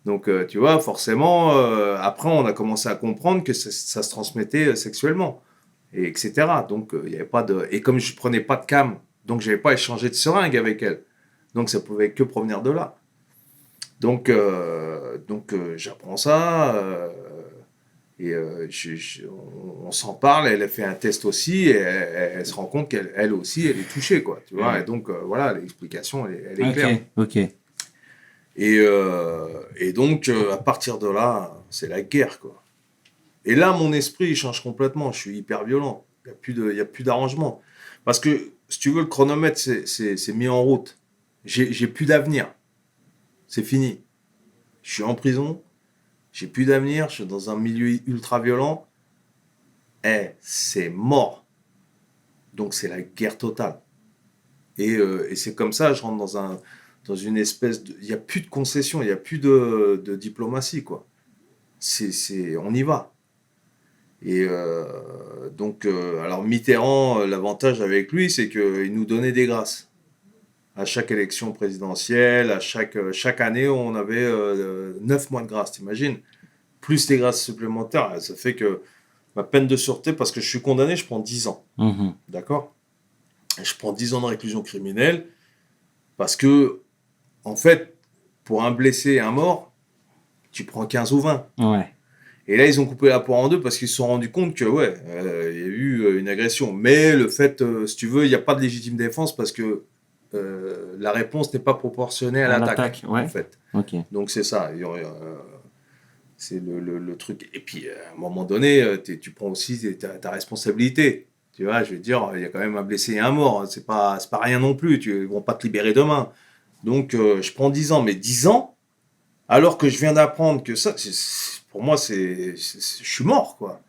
Donc, tu vois, forcément, après, on a commencé à comprendre que ça se transmettait sexuellement, et etc. Donc, il y avait pas de... Et comme je prenais pas de cam, donc je n'avais pas échangé de seringue avec elle. Donc, ça pouvait que provenir de là. Donc, j'apprends ça, et on s'en parle, elle a fait un test aussi, et elle se rend compte qu'elle aussi, elle est touchée, quoi. Tu vois, et donc, voilà, l'explication, elle est claire. Ok. Et donc, à partir de là, c'est la guerre, quoi. Et là, mon esprit, il change complètement. Je suis hyper violent. Il y a plus d'arrangement. Parce que, si tu veux, le chronomètre, c'est mis en route. J'ai plus d'avenir. C'est fini. Je suis en prison. J'ai plus d'avenir. Je suis dans un milieu ultra violent. C'est mort. Donc, c'est la guerre totale. Et c'est comme ça, je rentre dans une espèce de... Il n'y a plus de concession, il n'y a plus de diplomatie, quoi. On y va. Et donc, alors Mitterrand, l'avantage avec lui, c'est qu'il nous donnait des grâces. À chaque élection présidentielle, à chaque année, on avait 9 mois de grâce, t'imagines? Plus des grâces supplémentaires, ça fait que ma peine de sûreté, parce que je suis condamné, je prends 10 ans. D'accord? Je prends 10 ans de réclusion criminelle, parce que en fait, pour un blessé et un mort, tu prends 15 ou 20. Ouais. Et là, ils ont coupé la poire en deux parce qu'ils se sont rendus compte que, ouais, il y a eu une agression. Mais le fait, si tu veux, il n'y a pas de légitime défense parce que la réponse n'est pas proportionnée à l'attaque, ouais. en fait. Okay. Donc, c'est ça. C'est le truc. Et puis, à un moment donné, tu prends aussi ta responsabilité. Tu vois, je veux dire, il y a quand même un blessé et un mort. C'est pas rien non plus. Ils ne vont pas te libérer demain. Donc, je prends 10 ans. Mais 10 ans, alors que je viens d'apprendre que ça, pour moi, je suis mort, quoi.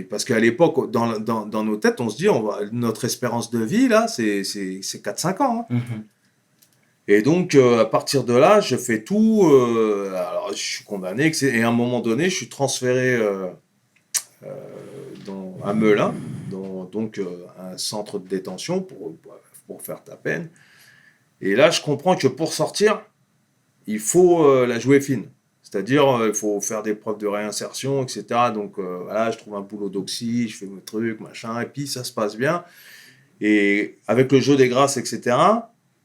Parce qu'à l'époque, dans nos têtes, on se dit, notre espérance de vie, là, c'est 4-5 ans. Hein. Et donc, à partir de là, je fais tout. Alors, je suis condamné. Et à un moment donné, je suis transféré à Melun, donc un centre de détention pour faire ta peine. Et là, je comprends que pour sortir, il faut la jouer fine. C'est-à-dire, il faut faire des preuves de réinsertion, etc. Donc, voilà, je trouve un boulot d'oxy, je fais mes trucs, machin, et puis ça se passe bien. Et avec le jeu des grâces, etc.,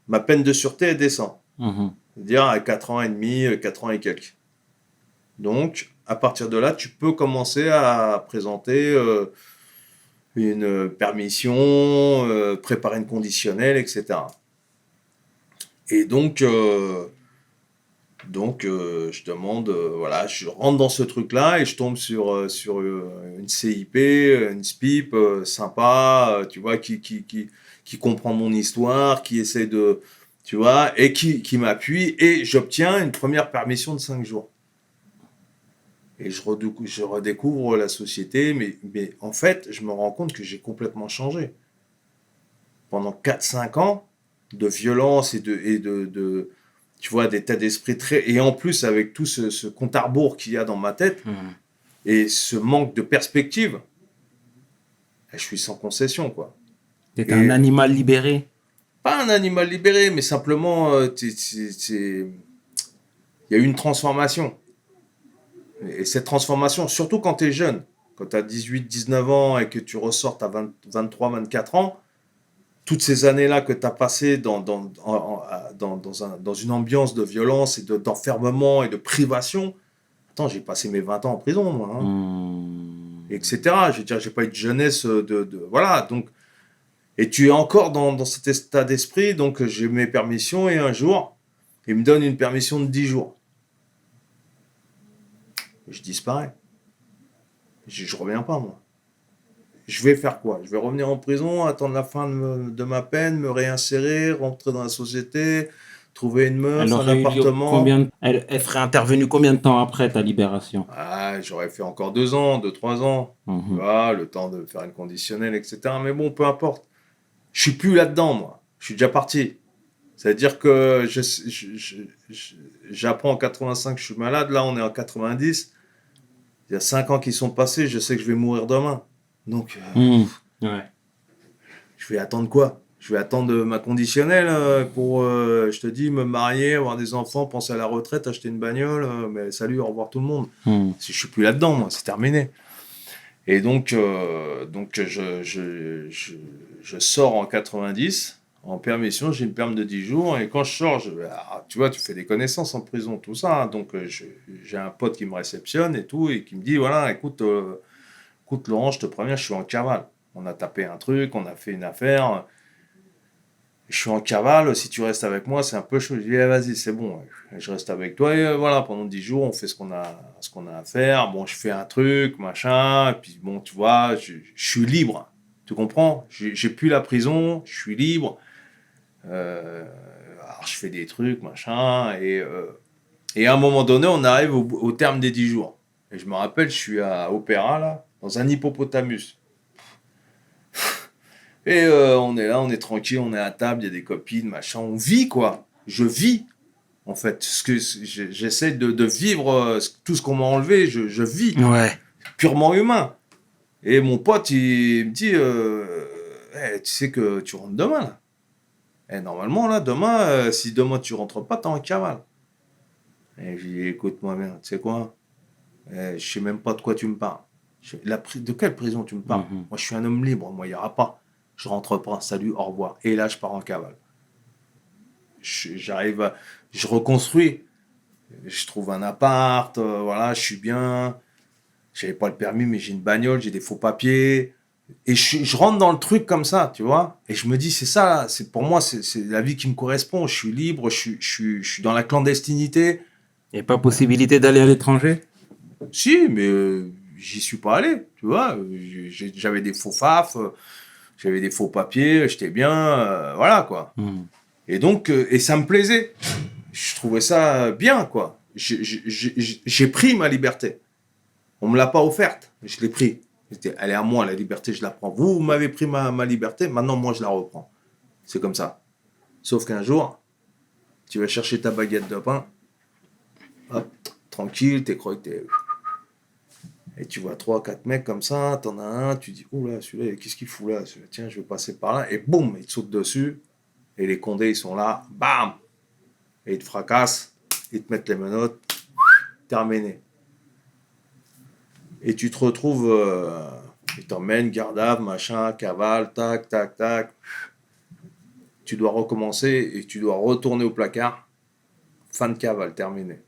ma peine de sûreté, elle descend. C'est-à-dire à 4 ans et demi, 4 ans et quelques. Donc, à partir de là, tu peux commencer à présenter une permission, préparer une conditionnelle, etc. Et donc, je demande, voilà, je rentre dans ce truc-là et je tombe sur une CIP, une SPIP sympa, tu vois, qui comprend mon histoire, qui essaie de, tu vois, et qui m'appuie, et j'obtiens une première permission de 5 jours. Et je redécouvre la société, mais en fait, je me rends compte que j'ai complètement changé. Pendant 4-5 ans de violence et de tu vois, d'état d'esprit très... Et en plus, avec tout ce compte à rebours qu'il y a dans ma tête, et ce manque de perspective, je suis sans concession, quoi. T'es un animal libéré. Pas un animal libéré, mais simplement, il y a eu une transformation. Et cette transformation, surtout quand tu es jeune, quand tu as 18-19 ans et que tu ressortes à 23-24 ans, toutes ces années-là que tu as passées dans une ambiance de violence et d'enfermement et de privation, attends, j'ai passé mes 20 ans en prison, moi, etc. Je veux dire, j'ai pas eu de jeunesse voilà, donc... Et tu es encore dans cet état d'esprit, donc j'ai mes permissions, et un jour, il me donne une permission de 10 jours. Je disparais. Je reviens pas, moi. Je vais faire quoi? Je vais revenir en prison, attendre la fin de ma peine, me réinsérer, rentrer dans la société, trouver une meuf, un appartement. Elle serait intervenue combien de temps après ta libération? J'aurais fait encore 2 ans, 3 ans. Tu vois, le temps de faire une conditionnelle, etc. Mais bon, peu importe. Je suis plus là-dedans, moi. Je suis déjà parti. C'est-à-dire que j'apprends en 85 que je suis malade. Là, on est en 90. Il y a 5 ans qui sont passés. Je sais que je vais mourir demain. Donc, ouais. Je vais attendre quoi? Je vais attendre ma conditionnelle pour, je te dis, me marier, avoir des enfants, penser à la retraite, acheter une bagnole. Mais salut, au revoir tout le monde. Je suis plus là-dedans, moi. C'est terminé. Et donc je sors en 90, en permission, j'ai une perme de 10 jours, et quand je sors, tu vois, tu fais des connaissances en prison, tout ça, hein, donc j'ai un pote qui me réceptionne et tout, et qui me dit, voilà, écoute Laurent, je te préviens, je suis en cavale. On a tapé un truc, on a fait une affaire, je suis en cavale, si tu restes avec moi, c'est un peu chaud. Je dis, vas-y, c'est bon, je reste avec toi, et voilà, pendant 10 jours, on fait ce qu'on a à faire. Bon, je fais un truc, machin, et puis bon, tu vois, je suis libre, tu comprends? J'ai plus la prison, je suis libre. Alors, je fais des trucs, machin, et à un moment donné, on arrive au terme des 10 jours. Et je me rappelle, je suis à Opéra, là, dans un hippopotamus. Et on est là, on est tranquille, on est à table, il y a des copines, machin, on vit, quoi. Je vis, en fait. J'essaie de vivre tout ce qu'on m'a enlevé, je vis. Ouais. Purement humain. Et mon pote, il me dit, tu sais que tu rentres demain, là. Et normalement, là, demain, si demain tu rentres pas, t'es en cavale. Et je dis, écoute-moi bien, tu sais quoi? Je sais même pas de quoi tu me parles. De quelle prison tu me parles? Moi, je suis un homme libre, moi, il n'y aura pas. Je rentre pas, salut, au revoir. Et là, je pars en cavale. Je reconstruis. Je trouve un appart, voilà, je suis bien. J'avais pas le permis, mais j'ai une bagnole, j'ai des faux papiers. Et je rentre dans le truc comme ça, tu vois. Et je me dis, c'est ça, pour moi, c'est la vie qui me correspond. Je suis libre, je suis dans la clandestinité. Il n'y a pas possibilité d'aller à l'étranger? Si, mais j'y suis pas allé, tu vois. J'avais des faux faf, j'avais des faux papiers, j'étais bien, voilà, quoi. Et donc, et ça me plaisait. Je trouvais ça bien, quoi. J'ai pris ma liberté. On me l'a pas offerte, mais je l'ai pris. Elle est à moi, la liberté, je la prends. Vous m'avez pris ma liberté, maintenant, moi, je la reprends. C'est comme ça. Sauf qu'un jour, tu vas chercher ta baguette de pain, hop, tranquille, et tu vois 3-4 mecs comme ça, t'en as un, tu dis, oh là, celui-là, qu'est-ce qu'il fout là? Tiens, je vais passer par là, et boum, ils te sautent dessus, et les condés, ils sont là, bam, et ils te fracassent, ils te mettent les menottes, terminé. Et tu te retrouves, ils t'emmènent, garde à vue, machin, cavale, tac, tac, tac. Tu dois recommencer et tu dois retourner au placard. Fin de cavale, terminé.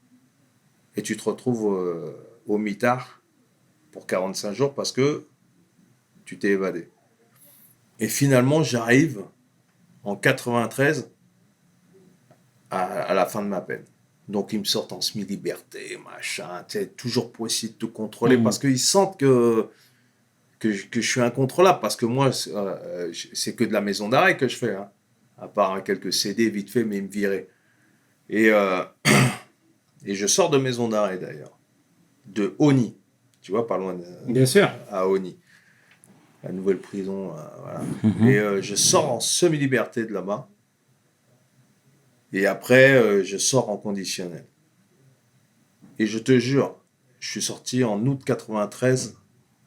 Et tu te retrouves au mitard pour 45 jours parce que tu t'es évadé. Et finalement, j'arrive en 93 à la fin de ma peine. Donc, ils me sortent en semi-liberté, machin, tu sais, toujours pour essayer de te contrôler parce qu'ils sentent que je suis incontrôlable. Parce que moi, c'est que de la maison d'arrêt que je fais, hein. À part quelques CD vite fait, mais ils me viraient. Et je sors de maison d'arrêt d'ailleurs, de Oni, tu vois, pas loin de. Bien sûr. À Oni, la nouvelle prison, voilà. Et je sors en semi-liberté de là-bas. Et après, je sors en conditionnel. Et je te jure, je suis sorti en août 93,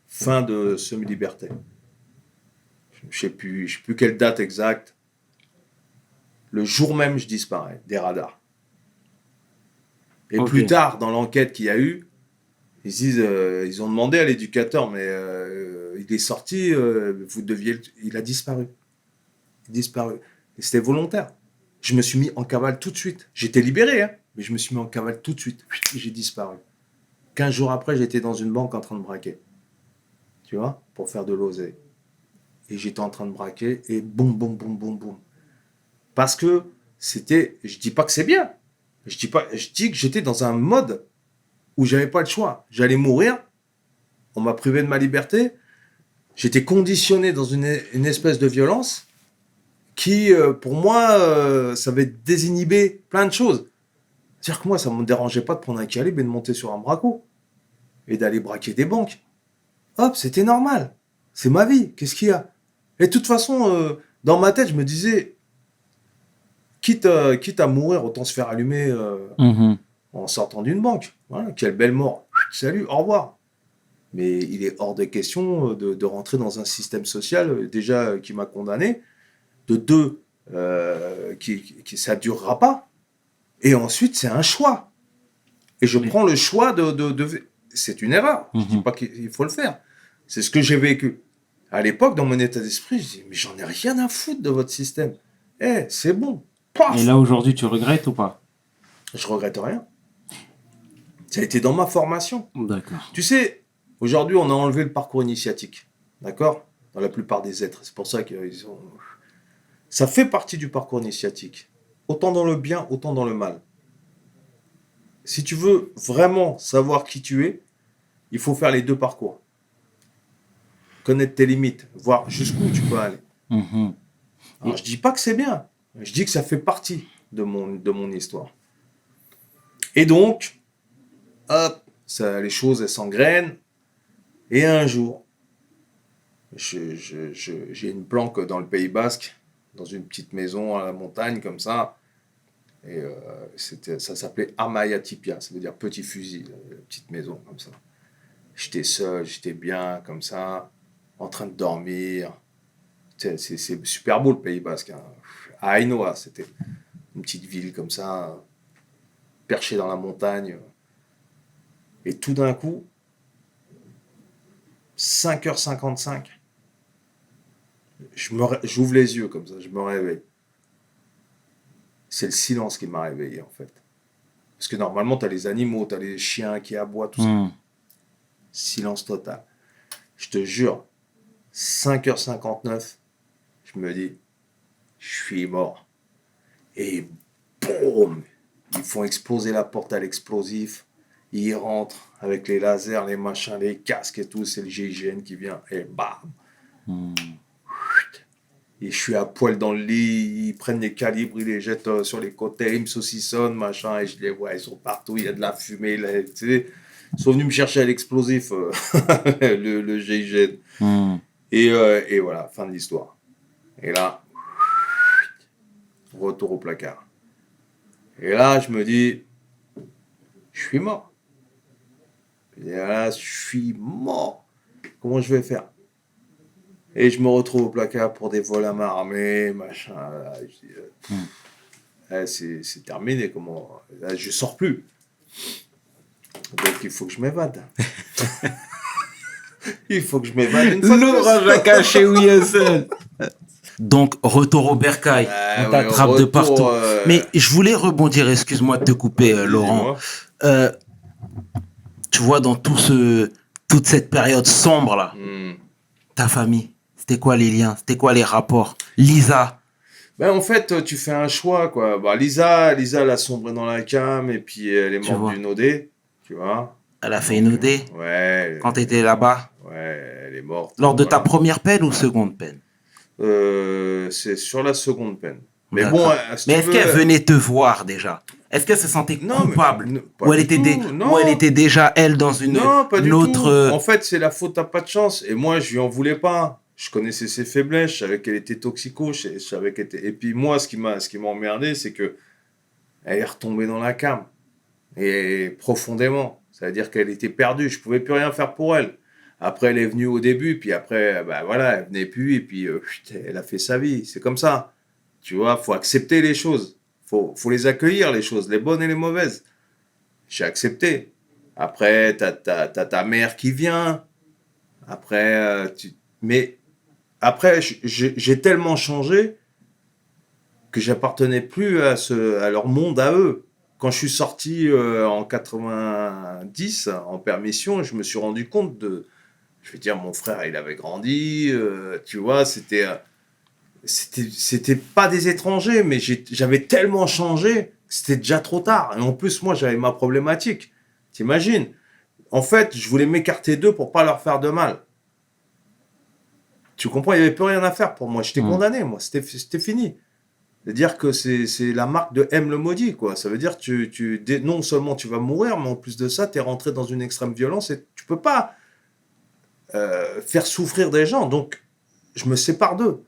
fin de semi-liberté. Je sais plus quelle date exacte. Le jour même, je disparais des radars. Et plus tard, dans l'enquête qu'il y a eu, ils disent, ils ont demandé à l'éducateur, mais il est sorti, il a disparu. Il a disparu. Et c'était volontaire. Je me suis mis en cavale tout de suite. J'étais libéré, hein, mais je me suis mis en cavale tout de suite. J'ai disparu. 15 jours après, j'étais dans une banque en train de braquer. Tu vois, pour faire de l'oseille. Et j'étais en train de braquer et boum, boum, boum, boum, boum. Parce que c'était, je dis pas que c'est bien. Je dis que j'étais dans un mode où j'avais pas le choix. J'allais mourir. On m'a privé de ma liberté. J'étais conditionné dans une espèce de violence qui, pour moi, ça avait désinhibé plein de choses. C'est-à-dire que moi, ça me dérangeait pas de prendre un calibre et de monter sur un braco et d'aller braquer des banques. Hop, c'était normal. C'est ma vie. Qu'est-ce qu'il y a? Et de toute façon, dans ma tête, je me disais, quitte à mourir, autant se faire allumer en sortant d'une banque. Voilà, quelle belle mort. Salut, au revoir. Mais il est hors de question de rentrer dans un système social déjà qui m'a condamné, de deux, qui ça ne durera pas. Et ensuite, c'est un choix. Et je prends le choix de... C'est une erreur. Je ne dis pas qu'il faut le faire. C'est ce que j'ai vécu. À l'époque, dans mon état d'esprit, je dis, mais j'en ai rien à foutre de votre système. C'est bon. Paf. Et là, aujourd'hui, tu regrettes ou pas? Je regrette rien. Ça a été dans ma formation. D'accord. Tu sais, aujourd'hui, on a enlevé le parcours initiatique. D'accord? Dans la plupart des êtres. C'est pour ça qu'ils ont... Ça fait partie du parcours initiatique. Autant dans le bien, autant dans le mal. Si tu veux vraiment savoir qui tu es, il faut faire les deux parcours. Connaître tes limites, voir jusqu'où tu peux aller. Alors, je dis pas que c'est bien. Je dis que ça fait partie de mon histoire. Et donc, hop, les choses, elles s'engrainent. Et un jour, j'ai une planque dans le Pays Basque, dans une petite maison à la montagne, comme ça. Et ça s'appelait Amayatipia, ça veut dire petit fusil, petite maison, comme ça. J'étais seul, j'étais bien, comme ça, en train de dormir. C'est super beau le Pays Basque. Hein. À Ainoa, c'était une petite ville comme ça, perchée dans la montagne. Et tout d'un coup, 5h55, j'ouvre les yeux comme ça, je me réveille. C'est le silence qui m'a réveillé, en fait. Parce que normalement, tu as les animaux, tu as les chiens qui aboient, tout ça. Silence total. Je te jure, 5h59, je me dis, je suis mort. Et boum, ils font exploser la porte à l'explosif. Ils rentrent avec les lasers, les machins, les casques et tout. C'est le GIGN qui vient et bam. Et je suis à poil dans le lit, ils prennent les calibres, ils les jettent sur les côtés, ils me saucissonnent, machin, et je les vois, ils sont partout, il y a de la fumée, là, tu sais. Ils sont venus me chercher à l'explosif, le GIGN. Et voilà, fin de l'histoire. Et là, retour au placard. Et là, je me dis, je suis mort. Et là, je suis mort. Comment je vais faire? Et je me retrouve au placard pour des vols à main armée, machin. Là, je dis, c'est terminé. Comment? Là, je sors plus. Donc, il faut que je m'évade. Il faut que je m'évade une fois de plus. L'orage a caché où il est seul. Donc, retour au bercail. On t'attrape de retour, partout. Mais je voulais rebondir, excuse-moi de te couper, Laurent. Dis-moi. Tu vois, dans toute cette période sombre, là, ta famille, c'était quoi les liens? C'était quoi les rapports? Lisa? Ben, en fait, tu fais un choix, quoi. Bah, Lisa, elle a sombré dans la cam et puis elle est morte d'une OD, tu vois. Elle a fait une OD Ouais. quand tu étais là-bas? Ouais, elle est morte. Lors de ta première peine ou seconde peine? C'est sur la seconde peine. Mais D'accord. bon, mais est-ce qu'elle venait te voir déjà? Est-ce qu'elle se sentait coupable? Ou elle était déjà, elle, dans une autre... En fait, c'est la faute à pas de chance. Et moi, je lui en voulais pas. Je connaissais ses faiblesses, je savais qu'elle était toxico, je savais qu'elle était... Et puis moi, ce qui m'a emmerdé, c'est que elle est retombée dans la came. Et profondément. C'est-à-dire qu'elle était perdue, je pouvais plus rien faire pour elle. Après, elle est venue au début, puis après, bah voilà, elle venait plus, et puis elle a fait sa vie. C'est comme ça. Tu vois, faut accepter les choses. Faut les accueillir, les choses, les bonnes et les mauvaises. J'ai accepté. Après, t'as ta mère qui vient. Après, mais après, j'ai tellement changé que j'appartenais plus à leur monde à eux. Quand je suis sorti en 90 en permission, je me suis rendu compte je veux dire, mon frère, il avait grandi, tu vois, c'était pas des étrangers, mais j'avais tellement changé que c'était déjà trop tard. Et en plus, moi, j'avais ma problématique. T'imagines? En fait, je voulais m'écarter d'eux pour pas leur faire de mal. Tu comprends? Il n'y avait plus rien à faire pour moi. J'étais condamné, moi. C'était fini. C'est-à-dire que c'est la marque de M le maudit, quoi. Ça veut dire que non seulement tu vas mourir, mais en plus de ça, tu es rentré dans une extrême violence et tu peux pas faire souffrir des gens. Donc, je me sépare d'eux.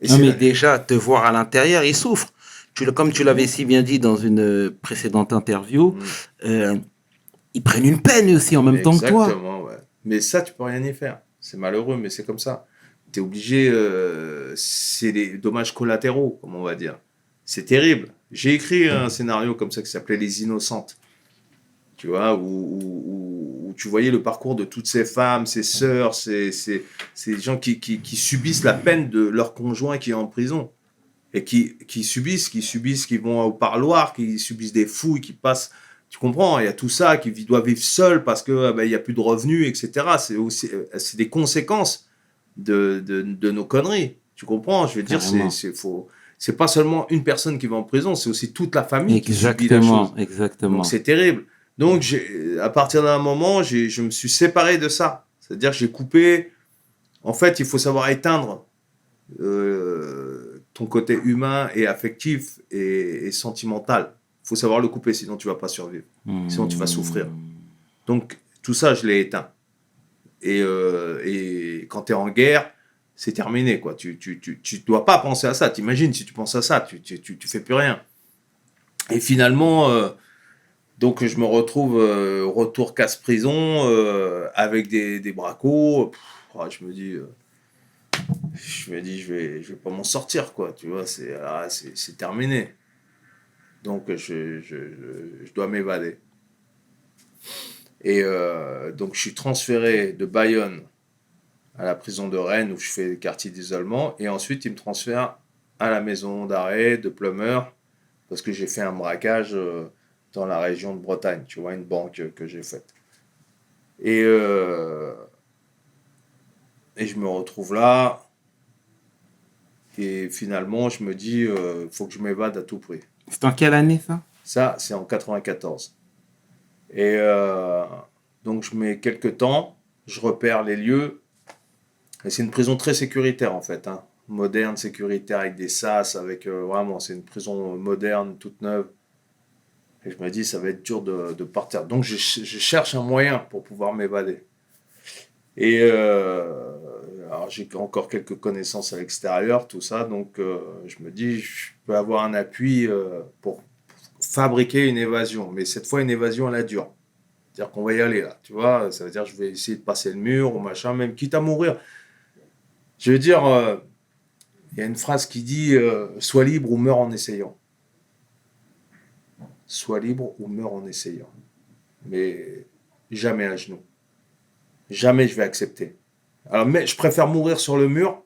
Non, mais déjà, te voir à l'intérieur, ils souffrent. Comme tu l'avais si bien dit dans une précédente interview, ils prennent une peine aussi en même temps que toi. Exactement, ouais. Mais ça, tu peux rien y faire. C'est malheureux, mais c'est comme ça. Tu es obligé, c'est les dommages collatéraux, comme on va dire. C'est terrible. J'ai écrit un scénario comme ça qui s'appelait Les Innocentes. Tu vois, où tu voyais le parcours de toutes ces femmes, ces sœurs, ces gens qui subissent la peine de leur conjoint qui est en prison. Et qui subissent, qui vont au parloir, qui subissent des fouilles, qui passent... Tu comprends? Il y a tout ça, qui doivent vivre seuls parce qu'il n'y a plus de revenus, etc. C'est des conséquences de nos conneries. Tu comprends? Je veux dire, c'est pas seulement une personne qui va en prison, c'est aussi toute la famille qui subit la chose. Exactement. Donc c'est terrible. Donc à partir d'un moment, je me suis séparé de ça. C'est-à-dire que j'ai coupé... En fait, il faut savoir éteindre ton côté humain et affectif et sentimental. Il faut savoir le couper, sinon tu vas pas survivre. Sinon tu vas souffrir. Donc tout ça, je l'ai éteint. Et quand tu es en guerre, c'est terminé, quoi. Tu dois pas penser à ça. T'imagines, si tu penses à ça, tu fais plus rien. Et finalement, donc je me retrouve retour casse-prison avec des bracos. Je me dis, je vais pas m'en sortir, quoi. Tu vois, c'est terminé. Donc je dois m'évader. Et donc je suis transféré de Bayonne à la prison de Rennes où je fais des quartiers d'isolement. Et ensuite, ils me transfèrent à la maison d'arrêt de Plumeur parce que j'ai fait un braquage dans la région de Bretagne. Tu vois, une banque que j'ai faite. Et je me retrouve là. Et finalement, je me dis, faut que je m'évade à tout prix. C'est en quelle année, ça? Ça, c'est en 94. Et donc, je mets quelques temps, je repère les lieux. Et c'est une prison très sécuritaire, en fait. Hein. moderne, sécuritaire, avec des sas, avec vraiment, c'est une prison moderne, toute neuve. Et je me dis, ça va être dur de partir. Donc, je cherche un moyen pour pouvoir m'évader. Et alors, j'ai encore quelques connaissances à l'extérieur, tout ça. Donc, je me dis, je peux avoir un appui pour fabriquer une évasion. Mais cette fois, une évasion à la dure. C'est-à-dire qu'on va y aller, là. Tu vois, ça veut dire que je vais essayer de passer le mur ou machin, même quitte à mourir. Je veux dire, il y a une phrase qui dit sois libre ou meurs en essayant. Sois libre ou meurs en essayant. Mais jamais à genoux. Jamais je vais accepter. Alors, mais je préfère mourir sur le mur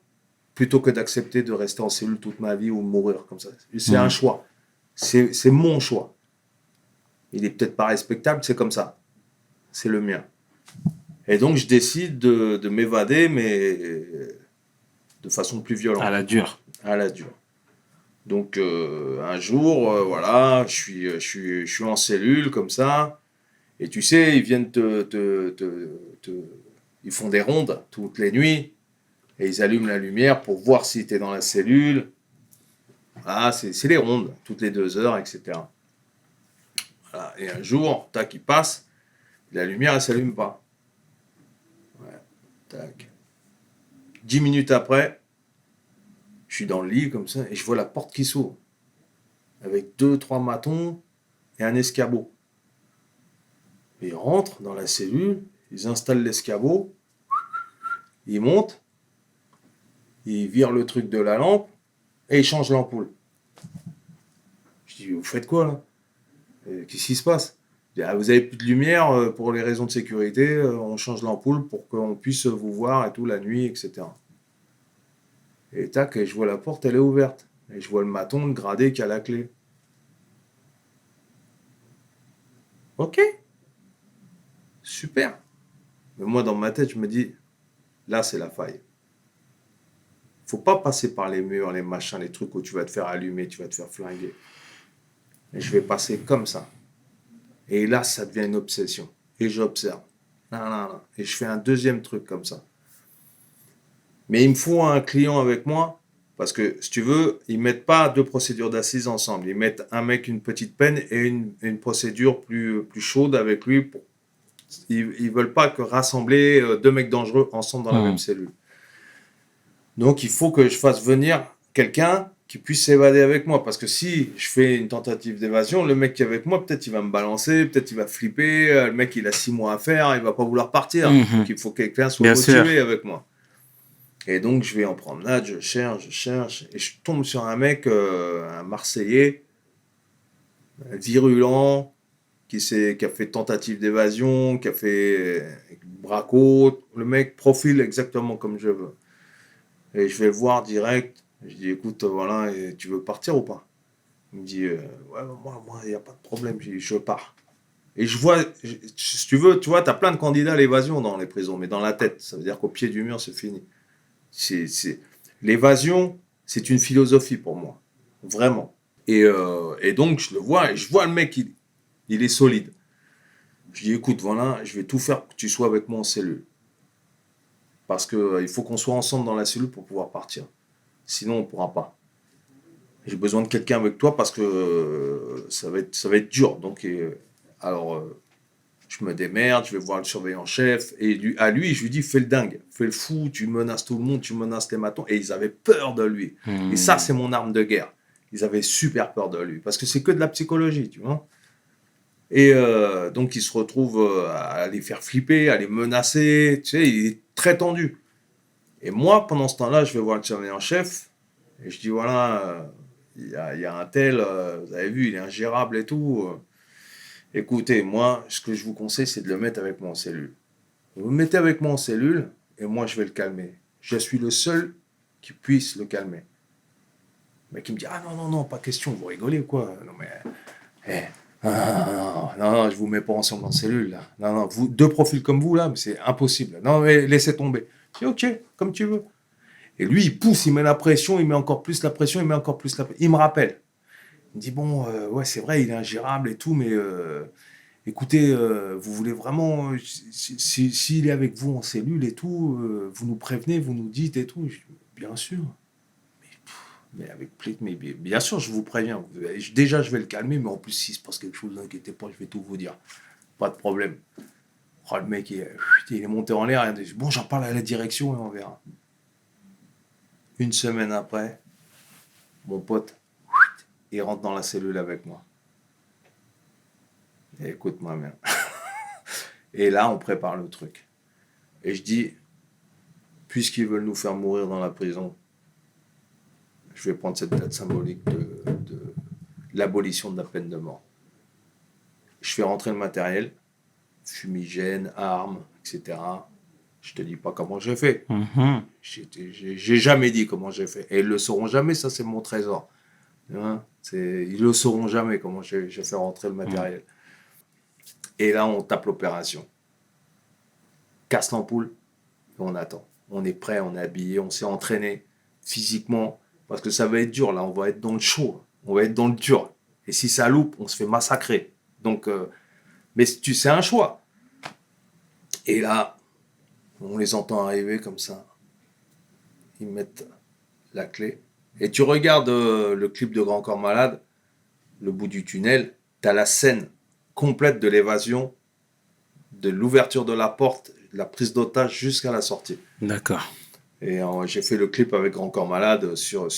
plutôt que d'accepter de rester en cellule toute ma vie ou mourir comme ça. C'est un choix. C'est mon choix. Il est peut-être pas respectable, c'est comme ça. C'est le mien. Et donc, je décide de m'évader, mais de façon plus violente. À la dure. À la dure. Donc, un jour, voilà, je suis en cellule comme ça. Et tu sais, ils viennent ils font des rondes toutes les nuits. Et ils allument la lumière pour voir si tu es dans la cellule. Voilà, c'est les rondes, toutes les 2 heures, etc. Voilà. Et un jour, tac, il passe. La lumière, elle s'allume pas. Ouais, tac. 10 minutes après, je suis dans le lit comme ça et je vois la porte qui s'ouvre. Avec 2-3 matons et un escabeau. Ils rentrent dans la cellule, ils installent l'escabeau, ils montent, ils virent le truc de la lampe et ils changent l'ampoule. Je dis, vous faites quoi là? Qu'est-ce qui se passe? Je dis, ah, vous avez plus de lumière pour les raisons de sécurité, on change l'ampoule pour qu'on puisse vous voir et tout la nuit, etc. Et tac, et je vois la porte, elle est ouverte. Et je vois le maton, le gradé qui a la clé. Ok, super. Mais moi, dans ma tête, je me dis, là, c'est la faille. Faut pas passer par les murs, les machins, les trucs où tu vas te faire allumer, tu vas te faire flinguer. Et je vais passer comme ça. Et là, ça devient une obsession. Et j'observe. Non. Et je fais un deuxième truc comme ça. Mais il me faut un client avec moi, parce que, si tu veux, ils mettent pas 2 procédures d'assises ensemble. Ils mettent un mec une petite peine et une procédure plus chaude avec lui. Ils veulent pas que rassembler 2 mecs dangereux ensemble dans la même cellule. Donc, il faut que je fasse venir quelqu'un qui puisse s'évader avec moi. Parce que si je fais une tentative d'évasion, le mec qui est avec moi, peut-être il va me balancer, peut-être il va flipper. Le mec, il a 6 mois à faire, il va pas vouloir partir. Donc, il faut que quelqu'un soit motivé avec moi. Et donc, je vais en promenade, je cherche, et je tombe sur un mec, un Marseillais, virulent, qui a fait tentative d'évasion, qui a fait braco. Le mec profile exactement comme je veux. Et je vais le voir direct. Je dis, écoute, voilà, tu veux partir ou pas? Il me dit, ouais, moi, il n'y a pas de problème, je pars. Et je vois, si tu veux, tu vois, tu as plein de candidats à l'évasion dans les prisons, mais dans la tête, ça veut dire qu'au pied du mur, c'est fini. L'évasion, c'est une philosophie pour moi, vraiment. Et donc, je le vois, et je vois le mec, il est solide. Je dis, écoute, voilà, je vais tout faire pour que tu sois avec moi en cellule. Parce qu'il faut qu'on soit ensemble dans la cellule pour pouvoir partir. Sinon, on ne pourra pas. J'ai besoin de quelqu'un avec toi parce que ça va être dur. Donc, alors, je me démerde, je vais voir le surveillant-chef. Et à lui, je lui dis, fais le dingue, fais le fou, tu menaces tout le monde, tu menaces les matons. Et ils avaient peur de lui. Et ça, c'est mon arme de guerre. Ils avaient super peur de lui. Parce que c'est que de la psychologie, tu vois. Et donc, il se retrouve à les faire flipper, à les menacer. Tu sais, il est très tendu. Et moi, pendant ce temps-là, je vais voir le surveillant-chef. Et je dis, voilà, il y a un tel, vous avez vu, il est ingérable et tout. Écoutez, moi, ce que je vous conseille, c'est de le mettre avec moi en cellule. Vous le mettez avec moi en cellule, et moi, je vais le calmer. Je suis le seul qui puisse le calmer. Le mec, il me dit, ah non, pas question, vous rigolez ou quoi? Non, mais... non, je vous mets pas ensemble en cellule, là. Non, vous, 2 profils comme vous, là, mais c'est impossible. Non, mais laissez tomber. Je dis, ok, comme tu veux. Et lui, il pousse, il met la pression, il met encore plus la pression, il met encore plus la pression. Il me rappelle. Il me dit, bon, ouais, c'est vrai, il est ingérable et tout, mais écoutez, vous voulez vraiment, s'il est avec vous en cellule et tout, vous nous prévenez, vous nous dites et tout. Je dis, bien sûr. Mais avec plaisir, mais bien sûr, je vous préviens. Déjà, je vais le calmer, mais en plus, s'il se passe quelque chose, ne vous inquiétez pas, je vais tout vous dire. Pas de problème. Oh, le mec, il est monté en l'air. Il a dit, bon, j'en parle à la direction et on verra. Une semaine après, mon pote, il rentre dans la cellule avec moi. Et écoute-moi bien. Et là, on prépare le truc. Et je dis, puisqu'ils veulent nous faire mourir dans la prison, je vais prendre cette date symbolique de l'abolition de la peine de mort. Je fais rentrer le matériel, fumigène, armes, etc. Je te dis pas comment j'ai fait. J'ai jamais dit comment j'ai fait. Et ils le sauront jamais, ça c'est mon trésor. Hein, ils le sauront jamais comment j'ai fait rentrer le matériel. Et là, on tape l'opération. Casse l'ampoule, et on attend. On est prêt, on est habillé, on s'est entraîné physiquement. Parce que ça va être dur, là, on va être dans le chaud. On va être dans le dur. Et si ça loupe, on se fait massacrer. Donc, mais c'est un choix. Et là, on les entend arriver comme ça. Ils mettent la clé. Et tu regardes le clip de Grand Corps Malade, le bout du tunnel, tu as la scène complète de l'évasion, de l'ouverture de la porte, de la prise d'otage jusqu'à la sortie. D'accord. Et j'ai fait le clip avec Grand Corps Malade sur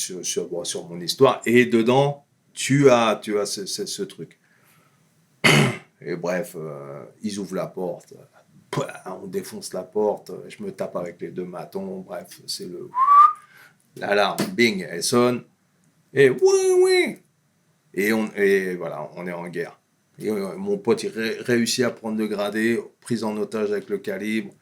mon histoire. Et dedans, tu as ce truc. Et bref, ils ouvrent la porte. On défonce la porte. Je me tape avec les 2 matons. Bref, c'est l'alarme, bing, elle sonne. Et oui. Et voilà, on est en guerre. Et mon pote, il réussit à prendre le gradé, prise en otage avec le calibre.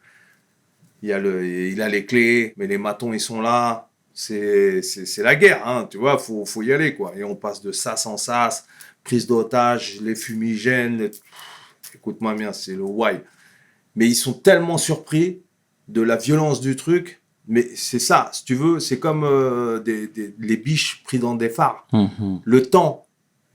Il a les clés, mais les matons, ils sont là. C'est la guerre, hein, tu vois, faut y aller, quoi. Et on passe de sas en sas, prise d'otage, les fumigènes. Écoute-moi bien, c'est le why. Mais ils sont tellement surpris de la violence du truc. Mais c'est ça, si tu veux, c'est comme les biches pris dans des phares. Le temps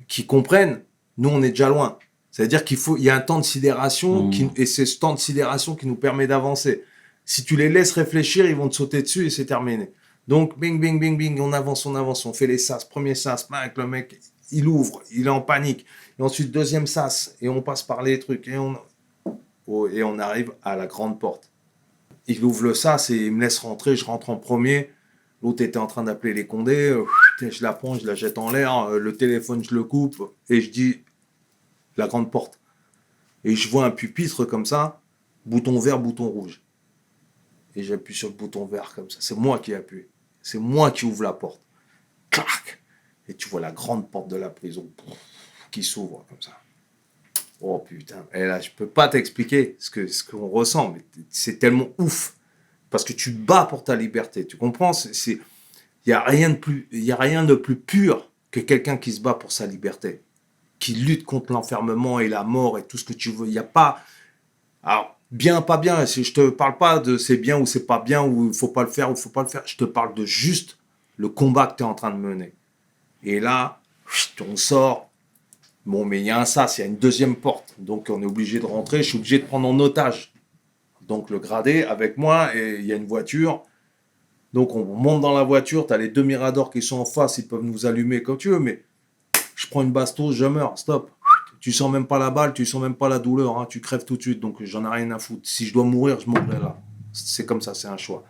qu'ils comprennent, nous, on est déjà loin. C'est-à-dire il y a un temps de sidération, et c'est ce temps de sidération qui nous permet d'avancer. Si tu les laisses réfléchir, ils vont te sauter dessus et c'est terminé. Donc, bing, bing, bing, bing, on avance, on fait les sas. Premier sas, le mec, il ouvre, il est en panique. Et ensuite, deuxième sas, et on passe par les trucs, et on arrive à la grande porte. Il ouvre le sas et il me laisse rentrer, je rentre en premier. L'autre était en train d'appeler les condés, je la prends, je la jette en l'air, le téléphone, je le coupe, et je dis, la grande porte. Et je vois un pupitre comme ça, bouton vert, bouton rouge. Et j'appuie sur le bouton vert comme ça. C'est moi qui appuie. C'est moi qui ouvre la porte. Clac. Et tu vois la grande porte de la prison qui s'ouvre comme ça. Oh putain. Et là, je peux pas t'expliquer ce qu'on ressent, mais c'est tellement ouf. Parce que tu bats pour ta liberté. Tu comprends ? Il y a rien de plus pur que quelqu'un qui se bat pour sa liberté. Qui lutte contre l'enfermement et la mort et tout ce que tu veux. Il n'y a pas... Alors, bien, pas bien, je te parle pas de c'est bien ou c'est pas bien, ou il faut pas le faire ou il faut pas le faire. Je te parle de juste le combat que tu es en train de mener. Et là, on sort. Bon, mais il y a un sas, il y a une deuxième porte. Donc, on est obligé de rentrer. Je suis obligé de prendre en otage. Donc, le gradé avec moi, et il y a une voiture. Donc, on monte dans la voiture. Tu as les 2 miradors qui sont en face. Ils peuvent nous allumer comme tu veux, mais je prends une bastos, je meurs. Stop. Tu sens même pas la balle, tu sens même pas la douleur, hein, tu crèves tout de suite, donc j'en ai rien à foutre. Si je dois mourir, je mourrai là. C'est comme ça, c'est un choix.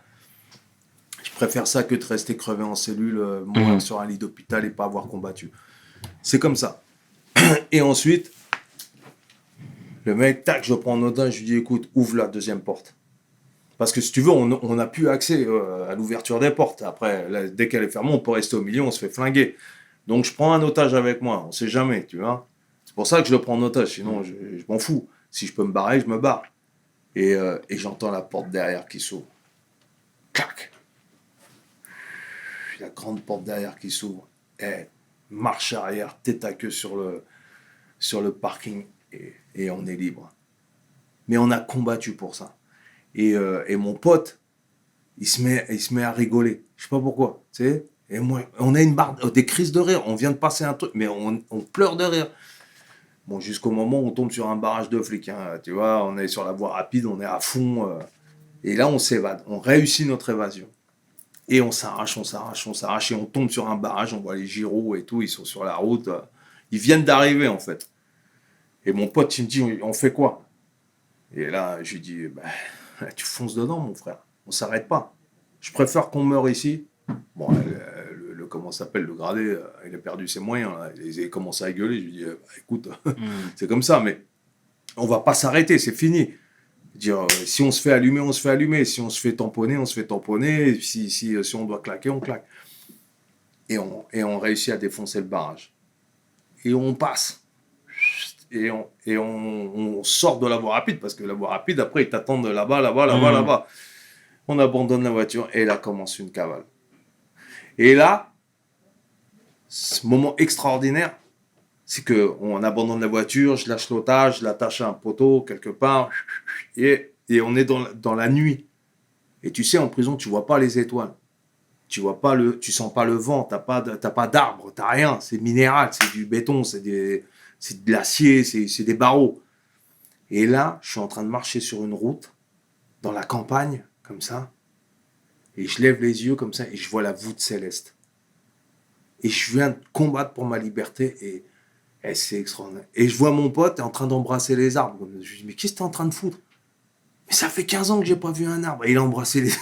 Je préfère ça que de rester crevé en cellule, mourir sur un lit d'hôpital et pas avoir combattu. C'est comme ça. Et ensuite, le mec, tac, je prends en otage, je lui dis, écoute, ouvre la deuxième porte. Parce que si tu veux, on n'a plus accès à l'ouverture des portes. Après, là, dès qu'elle est fermée, on peut rester au milieu, on se fait flinguer. Donc je prends un otage avec moi, on sait jamais, tu vois. C'est pour ça que je le prends en otage, sinon je m'en fous. Si je peux me barrer, je me barre. Et j'entends la porte derrière qui s'ouvre. Clac. La grande porte derrière qui s'ouvre. Et marche arrière, tête à queue sur le parking. Et on est libre. Mais on a combattu pour ça. Et mon pote, il se met à rigoler. Je sais pas pourquoi, tu sais. Et moi, on a des crises de rire. On vient de passer un truc, mais on pleure de rire. Bon, jusqu'au moment où on tombe sur un barrage de flics. Hein, tu vois, on est sur la voie rapide, on est à fond. Et là, on s'évade. On réussit notre évasion. Et on s'arrache, et on tombe sur un barrage, on voit les gyros et tout, ils sont sur la route. Ils viennent d'arriver, en fait. Et mon pote, il me dit, on fait quoi? Et là, je lui dis, bah, tu fonces dedans, mon frère. On s'arrête pas. Je préfère qu'on meure ici. Bon, comment ça s'appelle, le gradé, il a perdu ses moyens. Là. Il commence à gueuler. Je lui dis, bah, écoute, c'est comme ça, mais on va pas s'arrêter, c'est fini. Dire, si on se fait allumer, on se fait allumer. Si on se fait tamponner, on se fait tamponner. Si on doit claquer, on claque. Et on réussit à défoncer le barrage. Et on passe. Et on sort de la voie rapide, parce que la voie rapide, après, ils t'attendent là-bas. On abandonne la voiture, et là commence une cavale. Et là, ce moment extraordinaire, c'est qu'on abandonne la voiture, je lâche l'otage, je l'attache à un poteau quelque part, et on est dans la nuit. Et tu sais, en prison, tu vois pas les étoiles. Tu sens pas le vent, t'as pas d'arbre, t'as rien. C'est minéral, c'est du béton, c'est de l'acier, c'est des barreaux. Et là, je suis en train de marcher sur une route, dans la campagne, comme ça, et je lève les yeux comme ça, et je vois la voûte céleste. Et je viens de combattre pour ma liberté, et c'est extraordinaire. Et je vois mon pote en train d'embrasser les arbres. Je lui dis, mais qu'est-ce que t'es en train de foutre? Mais ça fait 15 ans que j'ai pas vu un arbre. Et il a embrassé les...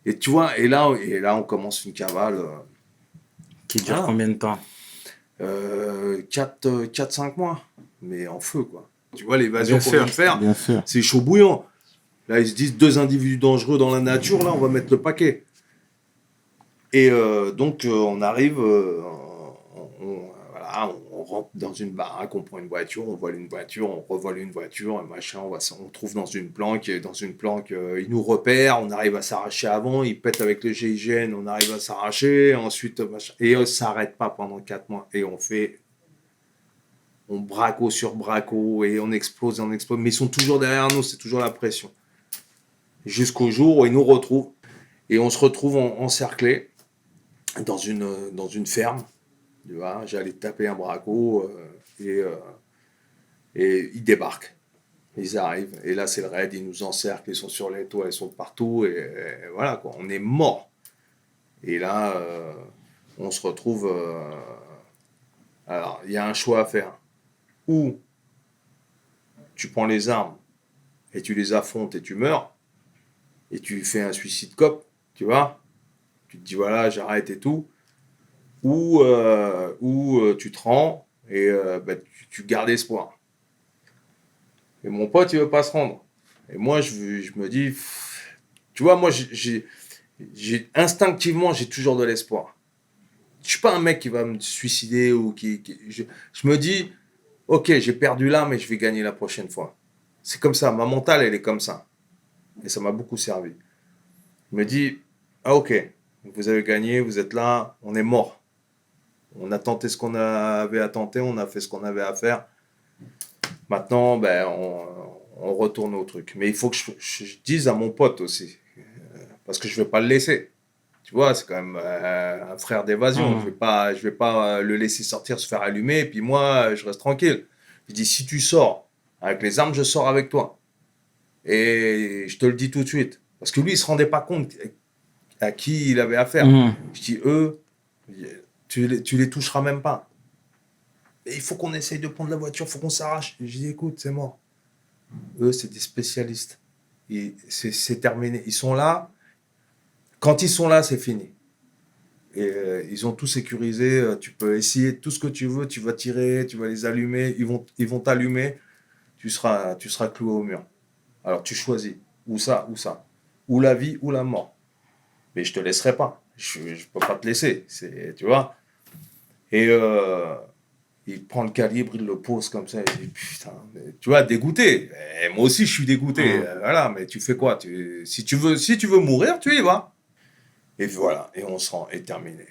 Et tu vois, et là on commence une cavale. Qui dure combien de temps? 4-5 mois. Mais en feu, quoi. Tu vois, l'évasion qu'on vient de faire, c'est chaud bouillant. Là, ils se disent, 2 individus dangereux dans la nature, là, on va mettre le paquet. Et donc, on arrive, on rentre dans une baraque, on prend une voiture, on vole une voiture, on revole une voiture, machin, on trouve dans une planque, ils nous repèrent, on arrive à s'arracher avant, ils pètent avec le GIGN, on arrive à s'arracher, ensuite, machin, et on ne s'arrête pas pendant 4 mois, et on braco sur braco, et on explose, mais ils sont toujours derrière nous, c'est toujours la pression. Jusqu'au jour où ils nous retrouvent, et on se retrouve encerclés dans une ferme. Tu vois, j'allais taper un braco et ils débarquent. Ils arrivent. Et là, c'est le raid. Ils nous encerclent. Ils sont sur les toits. Ils sont partout. Et voilà, quoi. On est morts. Et là, on se retrouve... Alors, il y a un choix à faire. Ou tu prends les armes et tu les affrontes et tu meurs. Et tu fais un suicide cop. Tu vois. Tu te dis, voilà, j'arrête et tout. Ou tu te rends et tu gardes espoir. Et mon pote, il veut pas se rendre. Et moi, je me dis, tu vois, moi, instinctivement, j'ai toujours de l'espoir. Je suis pas un mec qui va me suicider ou je me dis, ok, j'ai perdu là, mais je vais gagner la prochaine fois. C'est comme ça, ma mentale, elle est comme ça. Et ça m'a beaucoup servi. Je me dis, ah ok, vous avez gagné, vous êtes là, on est mort. On a tenté ce qu'on avait à tenter, on a fait ce qu'on avait à faire. Maintenant, on retourne au truc. Mais il faut que je dise à mon pote aussi, parce que je ne vais pas le laisser. Tu vois, c'est quand même un frère d'évasion. Je vais pas le laisser sortir, se faire allumer, et puis moi, je reste tranquille. Je dis, si tu sors avec les armes, je sors avec toi. Et je te le dis tout de suite. Parce que lui, il ne se rendait pas compte à qui il avait affaire. Je dis, eux... Tu les toucheras même pas. Et il faut qu'on essaye de prendre la voiture, il faut qu'on s'arrache. Je dis, écoute, c'est mort. Eux, c'est des spécialistes. C'est terminé. Ils sont là. Quand ils sont là, c'est fini. Et ils ont tout sécurisé. Tu peux essayer tout ce que tu veux. Tu vas tirer, tu vas les allumer. Ils vont t'allumer. Tu seras cloué au mur. Alors, tu choisis. Ou ça, ou ça. Ou la vie, ou la mort. Mais je te laisserai pas. Je peux pas te laisser. Tu vois. Et il prend le calibre, il le pose comme ça. Il dit, putain, tu vois, dégoûté. Et moi aussi, je suis dégoûté. Voilà, mais tu fais quoi? Si tu veux mourir, tu y vas. Et voilà, et on se rend, et terminé.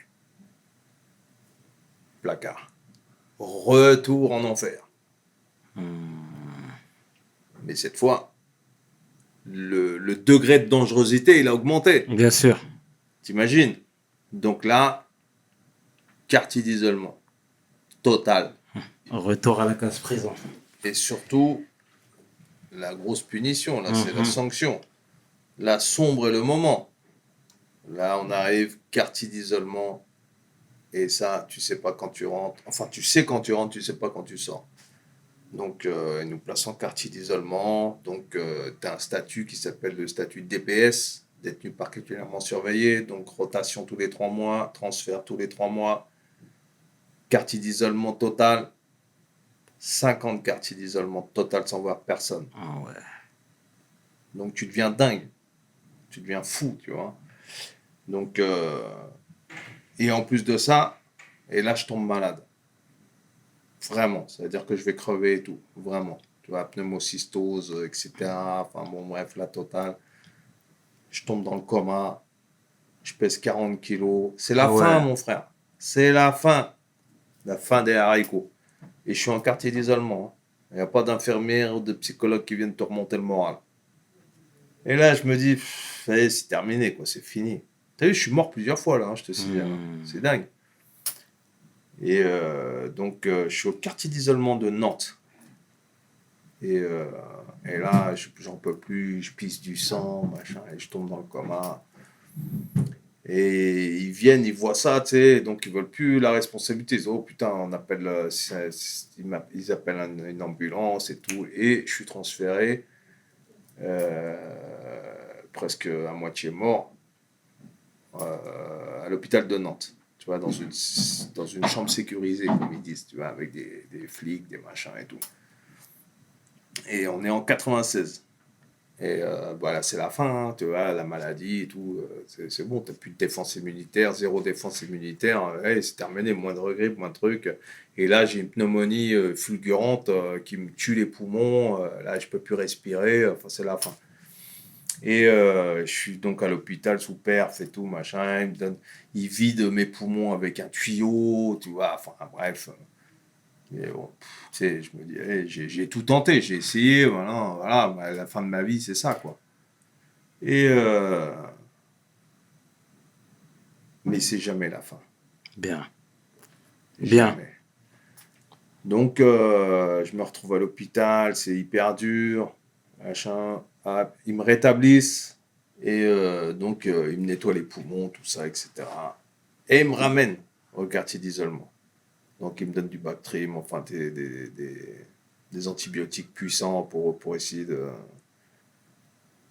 Placard. Retour en enfer. Mais cette fois, le degré de dangerosité, il a augmenté. Bien sûr. T'imagines? Donc là, quartier d'isolement. Total. Retour à la case prison. Et surtout, la grosse punition, là, c'est la sanction. La sombre est le moment. Là, on arrive, quartier d'isolement. Et ça, tu sais pas quand tu rentres. Enfin, tu sais quand tu rentres, tu sais pas quand tu sors. Donc, ils nous placent en quartier d'isolement. Donc, tu as un statut qui s'appelle le statut DPS, détenu particulièrement surveillé. Donc, rotation tous les 3 mois, transfert tous les 3 mois. Quartier d'isolement total. 50 quartiers d'isolement total sans voir personne. Ah ouais. Donc, tu deviens dingue. Tu deviens fou, tu vois. Donc, et en plus de ça, et là, je tombe malade. Vraiment, ça veut dire que je vais crever et tout, vraiment. Tu vois, pneumocystose, etc. Enfin bon, bref, la totale. Je tombe dans le coma, je pèse 40 kilos. C'est la Ah ouais. fin, mon frère. C'est la fin des haricots. Et je suis en quartier d'isolement. Il n'y a pas d'infirmière ou de psychologue qui viennent te remonter le moral. Et là, je me dis, allez, c'est terminé, quoi, c'est fini. T'as vu, je suis mort plusieurs fois, là, hein, je te signale. C'est dingue. Et donc, je suis au quartier d'isolement de Nantes. Et là, j'en peux plus, je pisse du sang, machin, et je tombe dans le coma. Et ils viennent, ils voient ça, tu sais, donc ils veulent plus la responsabilité. Ils disent, oh putain, on appelle, ils appellent une ambulance et tout. Et je suis transféré, presque à moitié mort, à l'hôpital de Nantes. Tu vois, dans une chambre sécurisée, comme ils disent, tu vois, avec des flics, des machins et tout. Et on est en 96. Et voilà, c'est la fin, hein, tu vois, la maladie et tout. C'est bon, t'as plus de défense immunitaire, zéro défense immunitaire. Hey, c'est terminé, moins de grippe, moins de trucs. Et là, j'ai une pneumonie fulgurante qui me tue les poumons. Là, je peux plus respirer. Enfin, c'est la fin. Et je suis donc à l'hôpital sous perf et tout, machin. Il vide mes poumons avec un tuyau, tu vois. Enfin, bref. Et bon, tu sais, je me dis, hey, j'ai tout tenté, j'ai essayé, voilà, bah, la fin de ma vie, c'est ça, quoi. Et mais c'est jamais la fin. Bien. Bien. Jamais. Donc, je me retrouve à l'hôpital, c'est hyper dur, machin. Ah, ils me rétablissent, et donc, ils me nettoient les poumons, tout ça, etc. Et ils me ramènent au quartier d'isolement. Donc, ils me donnent du Bactrim, enfin, des antibiotiques puissants pour essayer de...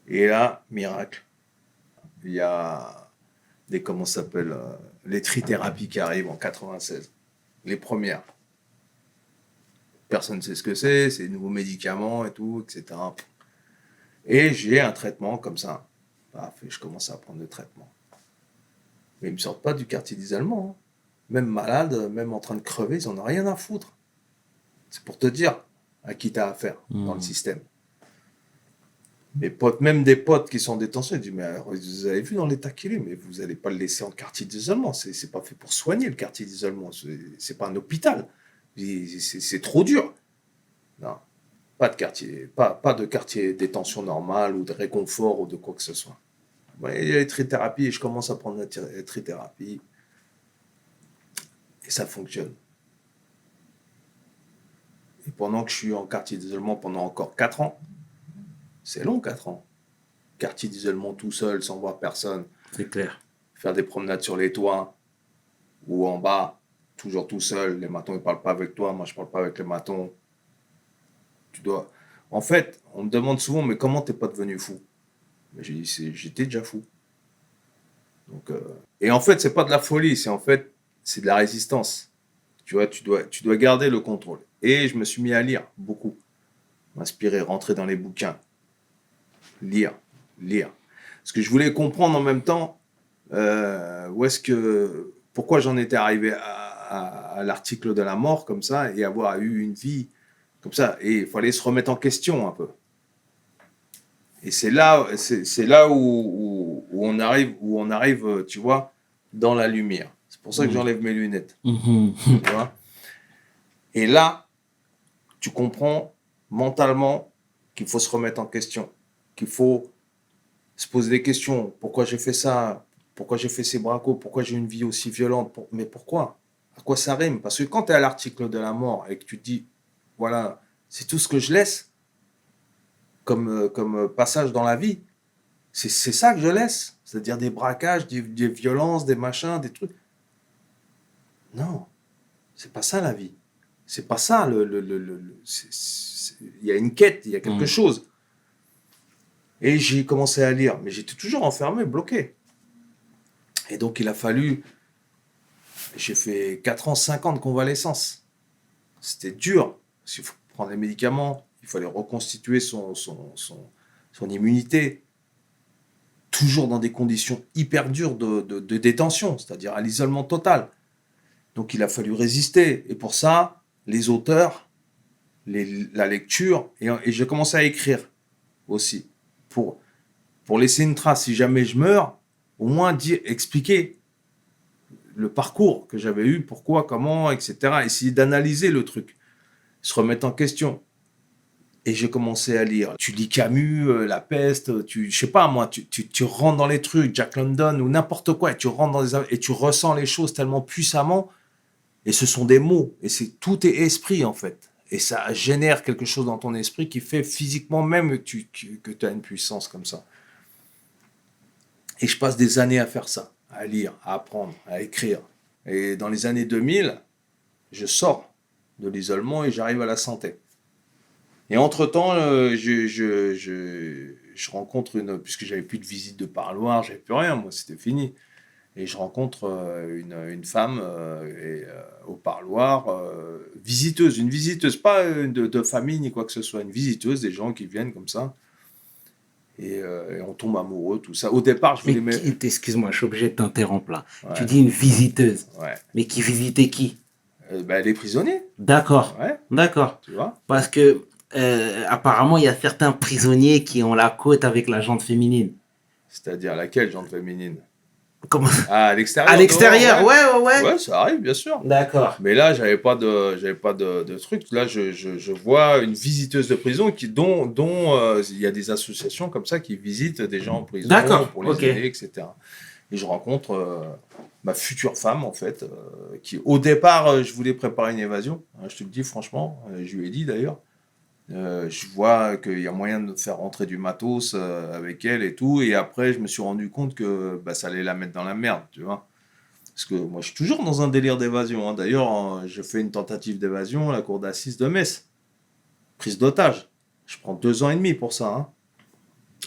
Et là, miracle, il y a comment ça s'appelle, les trithérapies qui arrivent en 96. Les premières. Personne ne sait ce que c'est des nouveaux médicaments et tout, etc. Et j'ai un traitement comme ça. Paf, et je commence à prendre le traitement. Mais ils ne me sortent pas du quartier d'isolement, hein. Même malade, même en train de crever, ils n'en ont rien à foutre. C'est pour te dire à qui tu as affaire dans le système. Mes potes, même des potes qui sont en détention, ils disent, mais alors, vous avez vu dans l'état qu'il est, mais vous n'allez pas le laisser en quartier d'isolement. C'est pas fait pour soigner le quartier d'isolement. C'est pas un hôpital. C'est trop dur. Non, pas de quartier, pas de quartier détention normal ou de réconfort ou de quoi que ce soit. Ouais, il y a les trithérapies et je commence à prendre la trithérapie. Et ça fonctionne. Et pendant que je suis en quartier d'isolement pendant encore 4 ans, c'est long 4 ans. Quartier d'isolement tout seul, sans voir personne. C'est clair. Faire des promenades sur les toits ou en bas, toujours tout seul. Les matons ne parlent pas avec toi, moi je ne parle pas avec les matons. Tu dois... En fait, on me demande souvent, mais comment t'es pas devenu fou? Mais j'ai dit, j'étais déjà fou. Donc, et en fait, c'est pas de la folie, c'est de la résistance. Tu vois, tu dois garder le contrôle. Et je me suis mis à lire beaucoup. M'inspirer, rentrer dans les bouquins. Lire. Parce que je voulais comprendre en même temps pourquoi j'en étais arrivé à l'article de la mort comme ça et avoir eu une vie comme ça. Et il fallait se remettre en question un peu. Et c'est là où on arrive, tu vois, dans la lumière. C'est pour ça que j'enlève mes lunettes. Tu vois. Et là, tu comprends mentalement qu'il faut se remettre en question, qu'il faut se poser des questions. Pourquoi j'ai fait ça? Pourquoi j'ai fait ces bracos? Pourquoi j'ai une vie aussi violente? Mais pourquoi? À quoi ça rime? Parce que quand tu es à l'article de la mort et que tu te dis, voilà, c'est tout ce que je laisse comme passage dans la vie, c'est ça que je laisse. C'est-à-dire des braquages, des violences, des machins, des trucs. Non, c'est pas ça la vie. C'est pas ça. Il y a une quête, il y a quelque chose. Et j'ai commencé à lire, mais j'étais toujours enfermé, bloqué. Et donc il a fallu... J'ai fait 4 ans, 5 ans de convalescence. C'était dur. Parce qu'il faut prendre les médicaments, il fallait reconstituer son immunité. Toujours dans des conditions hyper dures de détention, c'est-à-dire à l'isolement total. Donc il a fallu résister. Et pour ça, les auteurs, la lecture, et j'ai commencé à écrire aussi. Pour laisser une trace, si jamais je meurs, au moins expliquer le parcours que j'avais eu, pourquoi, comment, etc. Essayer d'analyser le truc, se remettre en question. Et j'ai commencé à lire. Tu lis Camus, La Peste, je sais pas moi, tu rentres dans les trucs, Jack London ou n'importe quoi, et tu rentres et tu ressens les choses tellement puissamment. Et ce sont des mots, et tout est esprit en fait. Et ça génère quelque chose dans ton esprit qui fait physiquement même que tu as une puissance comme ça. Et je passe des années à faire ça, à lire, à apprendre, à écrire. Et dans les années 2000, je sors de l'isolement et j'arrive à la santé. Et entre-temps, je rencontre puisque j'avais plus de visite de parloir, j'avais plus rien, moi c'était fini. Et je rencontre une femme au parloir, une visiteuse, pas de famille ni quoi que ce soit, une visiteuse, des gens qui viennent comme ça. Et on tombe amoureux, tout ça. Au départ, je voulais... Excuse-moi, je suis obligé de t'interrompre là. Ouais. Tu dis une visiteuse. Ouais. Mais qui visitait qui? Les prisonniers. D'accord. Ouais. D'accord. Tu vois? Parce que apparemment, il y a certains prisonniers qui ont la côte avec la jante féminine. C'est-à-dire laquelle jante féminine? Comment? À l'extérieur. À l'extérieur, dehors, ouais. Ouais, ça arrive, bien sûr. D'accord. Mais là, j'avais pas de truc. Là, je vois une visiteuse de prison dont il y a des associations comme ça qui visitent des gens en prison pour les aider, etc. Et je rencontre ma future femme, en fait, qui, au départ, je voulais préparer une évasion. Hein, je te le dis franchement, je lui ai dit d'ailleurs. Je vois qu'il y a moyen de faire rentrer du matos avec elle et tout. Et après, je me suis rendu compte que ça allait la mettre dans la merde, tu vois. Parce que moi, je suis toujours dans un délire d'évasion. Hein. D'ailleurs, je fais une tentative d'évasion à la cour d'assises de Metz. Prise d'otage. Je prends 2 ans et demi pour ça. Hein.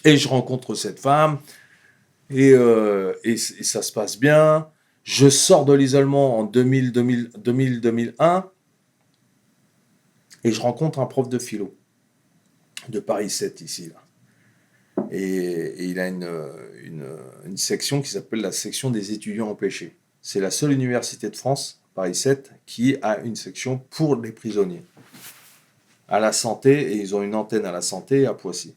Et je rencontre cette femme. Et ça se passe bien. Je sors de l'isolement en 2000-2001. Et je rencontre un prof de philo de Paris 7 ici. Là. Et il a une section qui s'appelle la section des étudiants empêchés. C'est la seule université de France, Paris 7, qui a une section pour les prisonniers. À la santé, et ils ont une antenne à la santé à Poissy.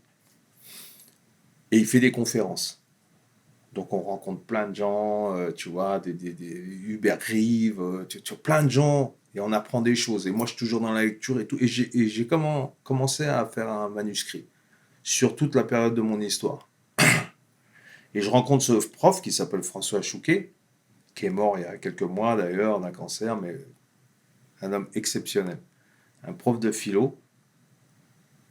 Et il fait des conférences. Donc on rencontre plein de gens, tu vois, des Hubert Grive, plein de gens. Et on apprend des choses. Et moi, je suis toujours dans la lecture et tout. Et j'ai commencé à faire un manuscrit sur toute la période de mon histoire. Et je rencontre ce prof qui s'appelle François Chouquet, qui est mort il y a quelques mois d'ailleurs d'un cancer, mais un homme exceptionnel. Un prof de philo.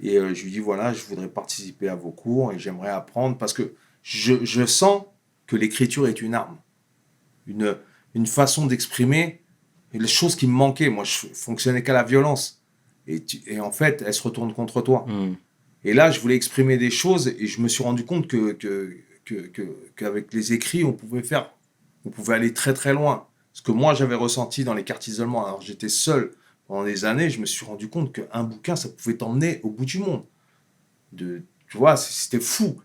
Et je lui dis, voilà, je voudrais participer à vos cours et j'aimerais apprendre parce que je sens que l'écriture est une arme. Une façon d'exprimer les choses qui me manquaient. Moi, je fonctionnais qu'à la violence. Et en fait, elle se retourne contre toi. Et là, je voulais exprimer des choses et je me suis rendu compte qu'avec les écrits, on pouvait aller très très loin. Ce que moi, j'avais ressenti dans les quartiers d'isolement, alors j'étais seul pendant des années, je me suis rendu compte qu'un bouquin, ça pouvait t'emmener au bout du monde. Tu vois, c'était fou.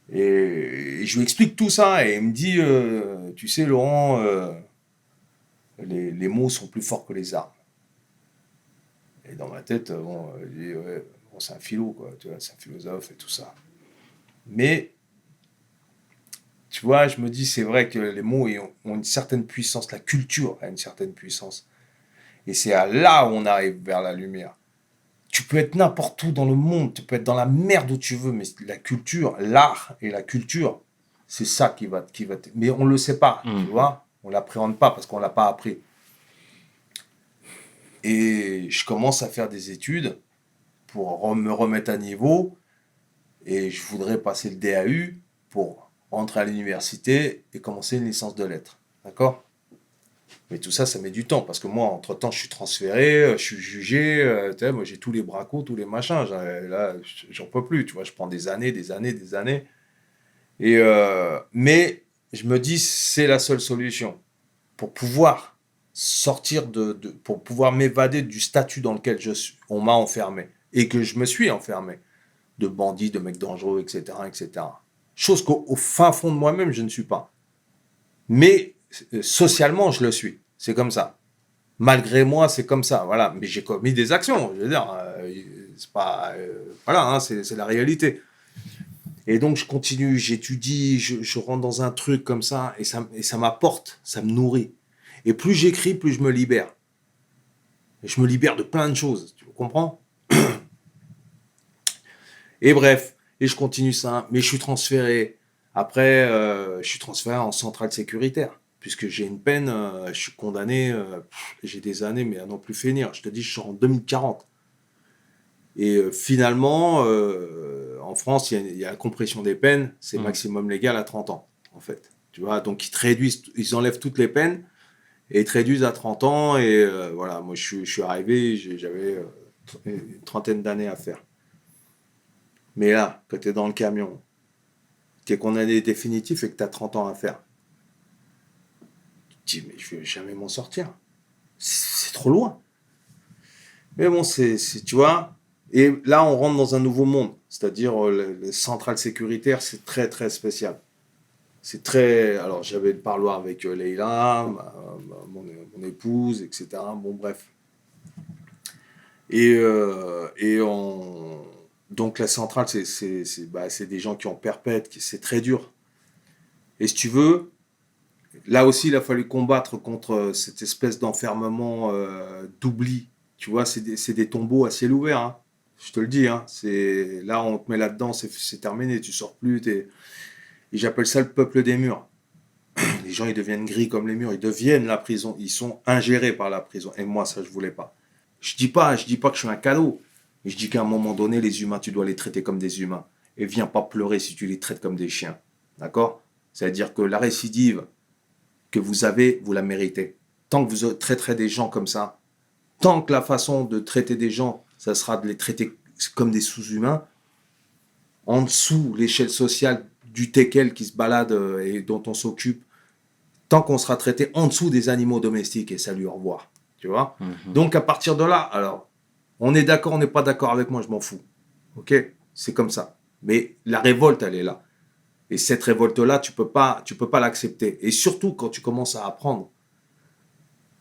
Et je lui explique tout ça et il me dit, tu sais, Laurent, les mots sont plus forts que les armes. Et dans ma tête, je dis, ouais, bon, c'est un philo, quoi, tu vois, c'est un philosophe et tout ça. Mais, tu vois, je me dis, c'est vrai que les mots ont une certaine puissance, la culture a une certaine puissance. Et c'est là où on arrive vers la lumière. Tu peux être n'importe où dans le monde, tu peux être dans la merde où tu veux, mais la culture, l'art et la culture, c'est ça qui va mais on ne le sait pas, tu vois, on ne l'appréhende pas parce qu'on ne l'a pas appris. Et je commence à faire des études pour me remettre à niveau et je voudrais passer le DAU pour rentrer à l'université et commencer une licence de lettres. D'accord ? Mais tout ça, ça met du temps parce que moi, entre-temps, je suis transféré, je suis jugé. Tu sais, moi, j'ai tous les bracos, tous les machins. Là, j'en peux plus. Tu vois, je prends des années. Mais je me dis, c'est la seule solution pour pouvoir sortir pour pouvoir m'évader du statut dans lequel on m'a enfermé et que je me suis enfermé, de bandits, de mecs dangereux, etc., etc. Chose qu'au fin fond de moi-même, je ne suis pas. Mais socialement, je le suis. C'est comme ça. Malgré moi, c'est comme ça. Voilà. Mais j'ai commis des actions. Je veux dire, c'est pas, voilà, hein, c'est la réalité. Et donc, je continue, j'étudie, je rentre dans un truc comme ça, et ça m'apporte, ça me nourrit. Et plus j'écris, plus je me libère. Et je me libère de plein de choses. Tu comprends ? Et bref, et je continue ça. Mais je suis transféré. Après, je suis transféré en centrale sécuritaire. Puisque j'ai une peine, je suis condamné, j'ai des années, mais à non plus finir. Je te dis, je suis en 2040. Et finalement, en France, il y a la compression des peines, c'est maximum légal à 30 ans, en fait. Tu vois, donc ils enlèvent toutes les peines et ils te réduisent à 30 ans. Et voilà, moi, je suis arrivé, j'avais une trentaine d'années à faire. Mais là, quand tu es dans le camion, tu es condamné définitif et que tu as 30 ans à faire. Tu te dis, mais je ne vais jamais m'en sortir. C'est trop loin. Mais bon, tu vois. Et là, on rentre dans un nouveau monde. C'est-à-dire, le central sécuritaire, c'est très, très spécial. C'est très... Alors, j'avais le parloir avec Leïla, mon épouse, etc. Bon, bref. Donc, la centrale, c'est des gens qui ont perpète, c'est très dur. Et si tu veux, là aussi, il a fallu combattre contre cette espèce d'enfermement d'oubli. Tu vois, c'est des tombeaux à ciel ouvert, hein. Je te le dis, hein. Là, on te met là-dedans, c'est terminé, tu sors plus. Et j'appelle ça le peuple des murs. Les gens, ils deviennent gris comme les murs, ils deviennent la prison, ils sont ingérés par la prison. Et moi, ça, je voulais pas. Je dis pas que je suis un cadeau. Mais je dis qu'à un moment donné, les humains, tu dois les traiter comme des humains. Et viens pas pleurer si tu les traites comme des chiens. D'accord ? C'est-à-dire que la récidive que vous avez, vous la méritez. Tant que vous traiterez des gens comme ça, tant que la façon de traiter des gens, ça sera de les traiter comme des sous-humains, en dessous l'échelle sociale du teckel qui se balade et dont on s'occupe, tant qu'on sera traité en dessous des animaux domestiques, et salut, au revoir. Tu vois ? Donc à partir de là, alors, on est d'accord, on n'est pas d'accord avec moi, je m'en fous. Ok ? C'est comme ça. Mais la révolte, elle est là. Et cette révolte-là, tu peux pas l'accepter. Et surtout quand tu commences à apprendre,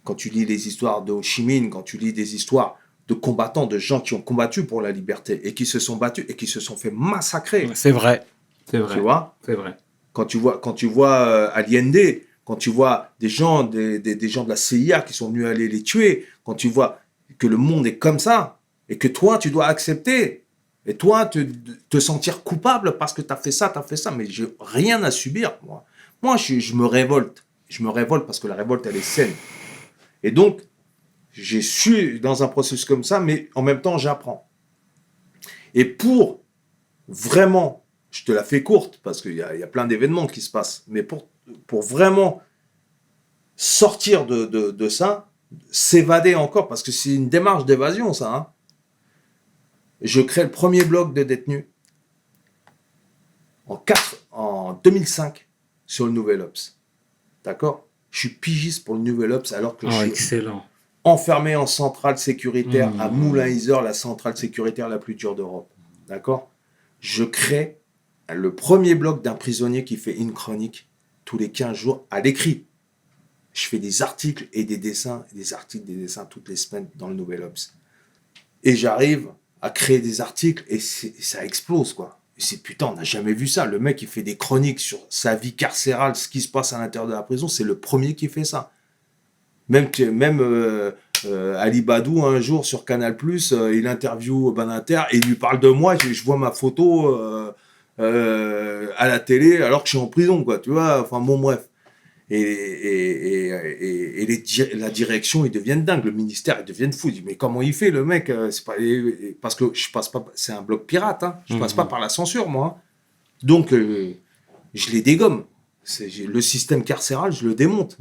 quand tu lis les histoires de Ho Chi Minh, quand tu lis des histoires de combattants, de gens qui ont combattu pour la liberté et qui se sont battus et qui se sont fait massacrer. C'est vrai. Tu vois ? C'est vrai. Quand tu vois Allende, quand tu vois des gens de la CIA qui sont venus aller les tuer, quand tu vois que le monde est comme ça et que toi, tu dois accepter et toi, te sentir coupable parce que tu as fait ça, mais j'ai rien à subir, moi. Moi, je me révolte. Je me révolte parce que la révolte, elle est saine. Et donc, je suis dans un processus comme ça, mais en même temps, j'apprends. Et pour vraiment, je te la fais courte, parce qu'il y a plein d'événements qui se passent, mais pour vraiment sortir de ça, s'évader encore, parce que c'est une démarche d'évasion, ça. Hein. Je crée le premier blog de détenus en 2005 sur le Nouvel Obs. D'accord ? Je suis pigiste pour le Nouvel Obs alors que je suis excellent. Enfermé en centrale sécuritaire à Moulin-Isère, la centrale sécuritaire la plus dure d'Europe. D'accord ? Je crée le premier blog d'un prisonnier qui fait une chronique tous les 15 jours à l'écrit. Je fais des articles et des dessins, des dessins toutes les semaines dans le Nouvel Obs. Et j'arrive à créer des articles et ça explose, quoi. Et c'est putain, on n'a jamais vu ça. Le mec, il fait des chroniques sur sa vie carcérale, ce qui se passe à l'intérieur de la prison, c'est le premier qui fait ça. Même Ali Badou, un jour sur Canal+, il interviewe Banater et il lui parle de moi. Je vois ma photo à la télé alors que je suis en prison, quoi. Tu vois, enfin bon, bref. Et la direction, ils deviennent dingues. Le ministère, ils deviennent fous. Ils disent, mais comment il fait, le mec ? C'est pas, parce que je passe pas, c'est un blog pirate. Hein. Je passe pas par la censure, moi. Donc, je les dégomme. Le système carcéral, je le démonte.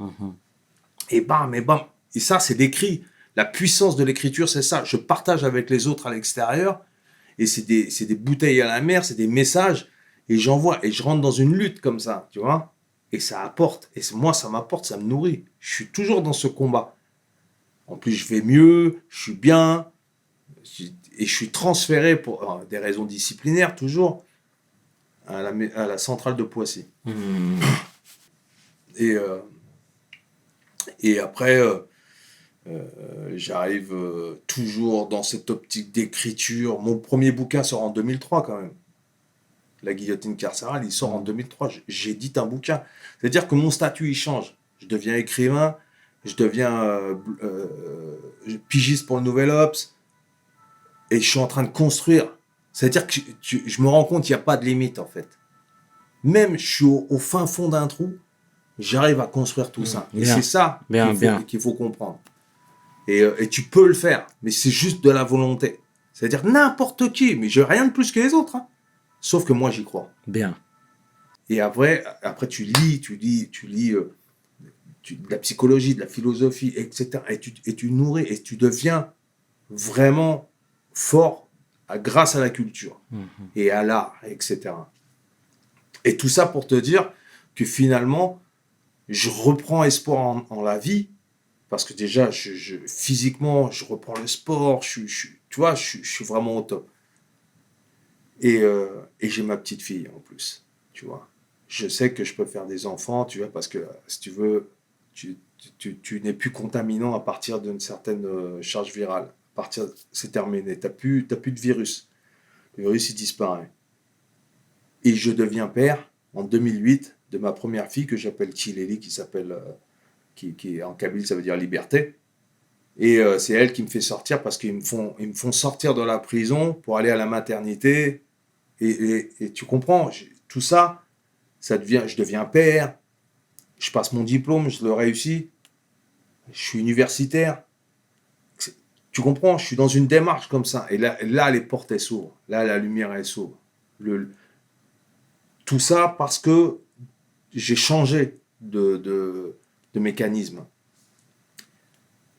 Et bam, et bam. Et ça, c'est l'écrit. La puissance de l'écriture, c'est ça. Je partage avec les autres à l'extérieur. Et c'est des bouteilles à la mer, c'est des messages. Et j'envoie. Et je rentre dans une lutte comme ça, tu vois. Et ça apporte. Et moi, ça m'apporte, ça me nourrit. Je suis toujours dans ce combat. En plus, je vais mieux, je suis bien. Et je suis transféré pour des raisons disciplinaires, toujours, à la centrale de Poissy. Et après, j'arrive toujours dans cette optique d'écriture. Mon premier bouquin sort en 2003 quand même. La guillotine carcérale, il sort en 2003. J'édite un bouquin. C'est-à-dire que mon statut, il change. Je deviens écrivain, je deviens pigiste pour le Nouvel Obs, et je suis en train de construire. C'est-à-dire que je me rends compte qu'il n'y a pas de limite, en fait. Même je suis au fin fond d'un trou, j'arrive à construire tout ça. Et c'est ça qu'il faut comprendre. Et tu peux le faire, mais c'est juste de la volonté. C'est-à-dire n'importe qui, mais je n'ai rien de plus que les autres. Hein. Sauf que moi, j'y crois. Bien. Et après tu lis de la psychologie, de la philosophie, etc. Et tu nourris, et tu deviens vraiment fort grâce à la culture et à l'art, etc. Et tout ça pour te dire que finalement, je reprends espoir en la vie, parce que déjà, physiquement, je reprends le sport, tu vois, je suis vraiment au top. Et j'ai ma petite fille en plus, tu vois. Je sais que je peux faire des enfants, tu vois, parce que si tu veux, tu n'es plus contaminant à partir d'une certaine charge virale. C'est terminé, t'as plus de virus. Le virus, il disparaît. Et je deviens père en 2008 de ma première fille que j'appelle Tileli, qui en kabyle, ça veut dire liberté. Et c'est elle qui me fait sortir, parce qu'ils me font sortir de la prison pour aller à la maternité. Et tu comprends, tout ça, je deviens père, je passe mon diplôme, je le réussis, je suis universitaire. Tu comprends, je suis dans une démarche comme ça. Et là les portes, elles s'ouvrent. Là, la lumière, elle s'ouvre. Tout ça parce que j'ai changé de mécanisme.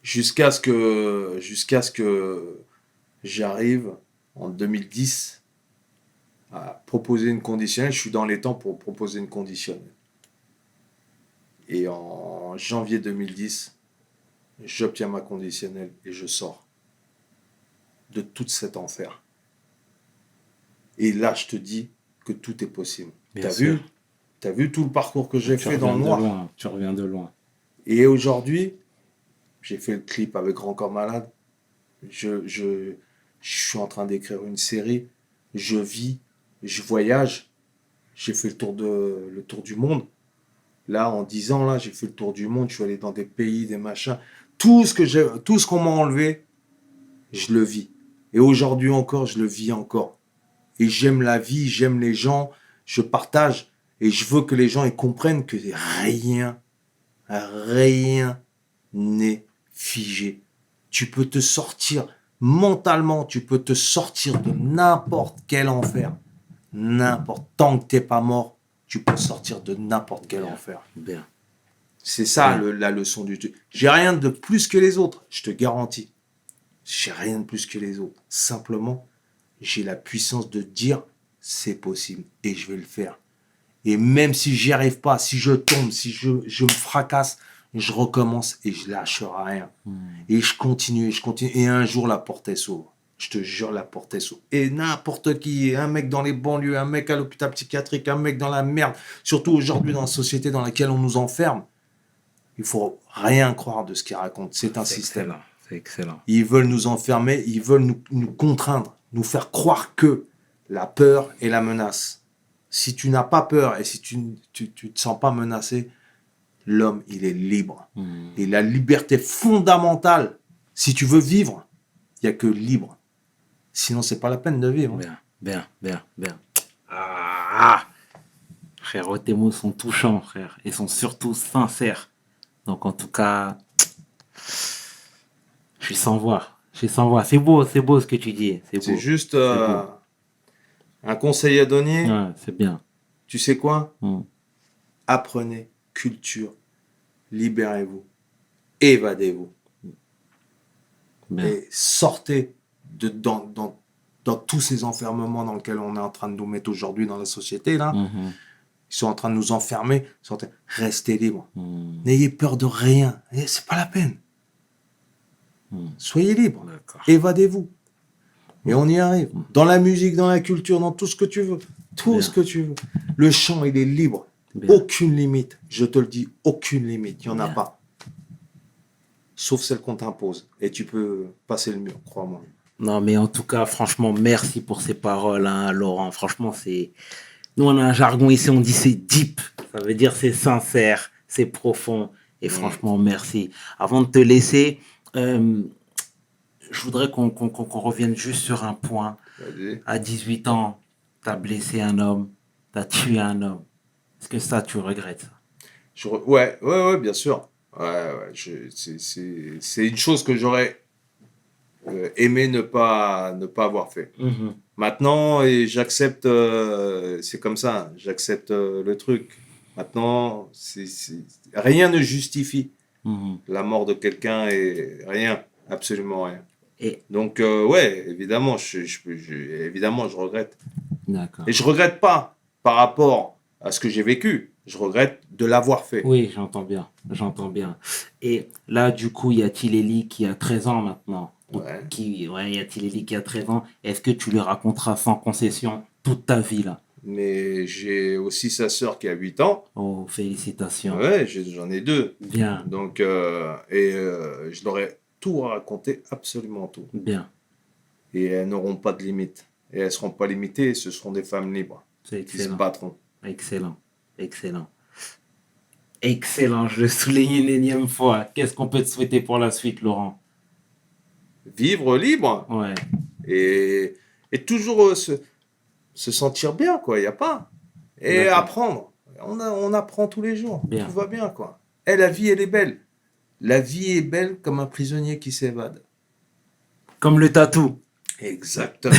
Jusqu'à ce que j'arrive en 2010 à proposer une conditionnelle. Je suis dans les temps pour proposer une conditionnelle. Et en janvier 2010, j'obtiens ma conditionnelle et je sors de tout cet enfer. Et là, je te dis que tout est possible. T'as vu tout le parcours que j'ai fait dans le noir. Tu reviens de loin. Et aujourd'hui, j'ai fait le clip avec Grand Corps Malade. Je suis en train d'écrire une série. Je vis, je voyage. J'ai fait le tour du monde. Là, en 10 ans, là, j'ai fait le tour du monde. Je suis allé dans des pays, des machins. Tout ce qu'on m'a enlevé, je le vis. Et aujourd'hui encore, je le vis encore. Et j'aime la vie, j'aime les gens, je partage. Et je veux que les gens ils comprennent que rien n'est figé. Tu peux te sortir mentalement, tu peux te sortir de n'importe quel enfer. Tant que t'es pas mort, tu peux sortir de n'importe quel enfer. Bien. C'est ça la leçon du truc. J'ai rien de plus que les autres, je te garantis. J'ai rien de plus que les autres. Simplement, j'ai la puissance de dire c'est possible et je vais le faire. Et même si j'y arrive pas, si je tombe, si je me fracasse, je recommence et je lâcherai rien. Et je continue. Et un jour, la porte s'ouvre. Je te jure, la porte s'ouvre. Et n'importe qui, un mec dans les banlieues, un mec à l'hôpital psychiatrique, un mec dans la merde, surtout aujourd'hui dans la société dans laquelle on nous enferme, il faut rien croire de ce qu'ils racontent. C'est un système. Excellent. C'est excellent. Ils veulent nous enfermer, ils veulent nous contraindre, nous faire croire que la peur est la menace. Si tu n'as pas peur et si tu ne te sens pas menacé, l'homme, il est libre. Et la liberté fondamentale, si tu veux vivre, il n'y a que libre. Sinon, c'est pas la peine de vivre. Bien. Ah, frérot, tes mots sont touchants, frère. Et sont surtout sincères. Donc, en tout cas, je suis sans voix. C'est beau ce que tu dis. C'est juste un conseil à donner. Ouais, c'est bien. tu sais quoi? Mm. Apprenez, culture, libérez-vous, évadez-vous. Bien. Et sortez dans tous ces enfermements dans lesquels on est en train de nous mettre aujourd'hui dans la société, là. Mhm. Ils sont en train de nous enfermer. Restez libres. Mm. N'ayez peur de rien. Et c'est pas la peine. Mm. Soyez libres. D'accord. Évadez-vous. Et on y arrive. Dans la musique, dans la culture, dans tout ce que tu veux. Tout Bien. ce que tu veux. Le chant, il est libre. Bien. Aucune limite. Je te le dis, aucune limite. Il n'y en a Bien. pas. Sauf celle qu'on t'impose. Et tu peux passer le mur, crois-moi. Non, mais en tout cas, franchement, merci pour ces paroles, hein, Laurent. Franchement, c'est... Nous, on a un jargon ici, on dit c'est deep. Ça veut dire c'est sincère, c'est profond. Et franchement, merci. Avant de te laisser, je voudrais qu'on revienne juste sur un point. Vas-y. À 18 ans, tu as blessé un homme, tu as tué un homme. Est-ce que ça, tu regrettes ça? Ouais, bien sûr. C'est une chose que j'aurais aimé ne pas avoir fait. Mhm. Maintenant, et j'accepte, c'est comme ça, j'accepte le truc. Maintenant, rien ne justifie Mhm. la mort de quelqu'un et rien, absolument rien. Et Donc, ouais, évidemment, évidemment, je regrette. d'accord. Et je regrette pas par rapport à ce que j'ai vécu. Je regrette de l'avoir fait. Oui, j'entends bien, j'entends bien. Et là, du coup, y a-t-il Ellie qui a 13 ans maintenant? Ouais. Y a-t-il Ellie qui a 13 ans? Est-ce que tu lui raconteras sans concession toute ta vie là? Mais j'ai aussi sa sœur qui a 8 ans. Oh, félicitations. Ouais, j'en ai 2. Bien, Donc, je leur ai tout raconté, absolument tout. bien. Et elles n'auront pas de limite. Et elles ne seront pas limitées, ce seront des femmes libres C'est qui se excellent. battront. Excellent, excellent. Excellent, je le souligne une énième fois. Qu'est-ce qu'on peut te souhaiter pour la suite, Laurent? Vivre libre Ouais, et toujours se sentir bien, quoi. Il n'y a pas. Et D'accord. apprendre. On apprend tous les jours. Bien. Tout va bien, quoi. Et la vie, elle est belle. La vie est belle comme un prisonnier qui s'évade. comme le tatou. Exactement.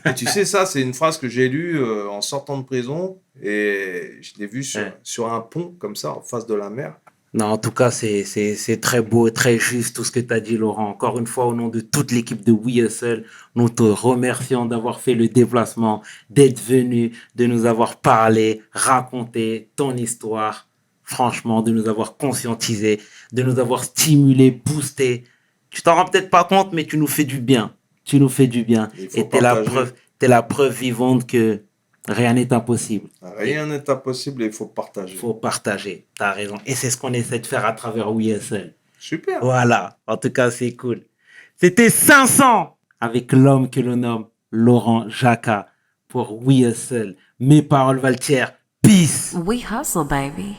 Et tu sais, ça, c'est une phrase que j'ai lue en sortant de prison et je l'ai vue Ouais. sur un pont, comme ça, en face de la mer. Non, en tout cas, c'est très beau, très juste tout ce que tu as dit, Laurent. Encore une fois, au nom de toute l'équipe de We Hustle, nous te remercions d'avoir fait le déplacement, d'être venu, de nous avoir parlé, raconté ton histoire. Franchement, de nous avoir conscientisé, de nous avoir stimulé, boosté. Tu t'en rends peut-être pas compte, mais tu nous fais du bien. Tu nous fais du bien. Il faut Et t'es la partager. t'es la preuve vivante que rien n'est impossible. Rien n'est impossible et il faut partager. Il faut partager. T'as raison. Et c'est ce qu'on essaie de faire à travers We Hustle. Super. Voilà. En tout cas, c'est cool. C'était 500 avec l'homme que l'on nomme Laurent Jacquat pour We Hustle. Mes paroles valent Peace. We hustle, baby.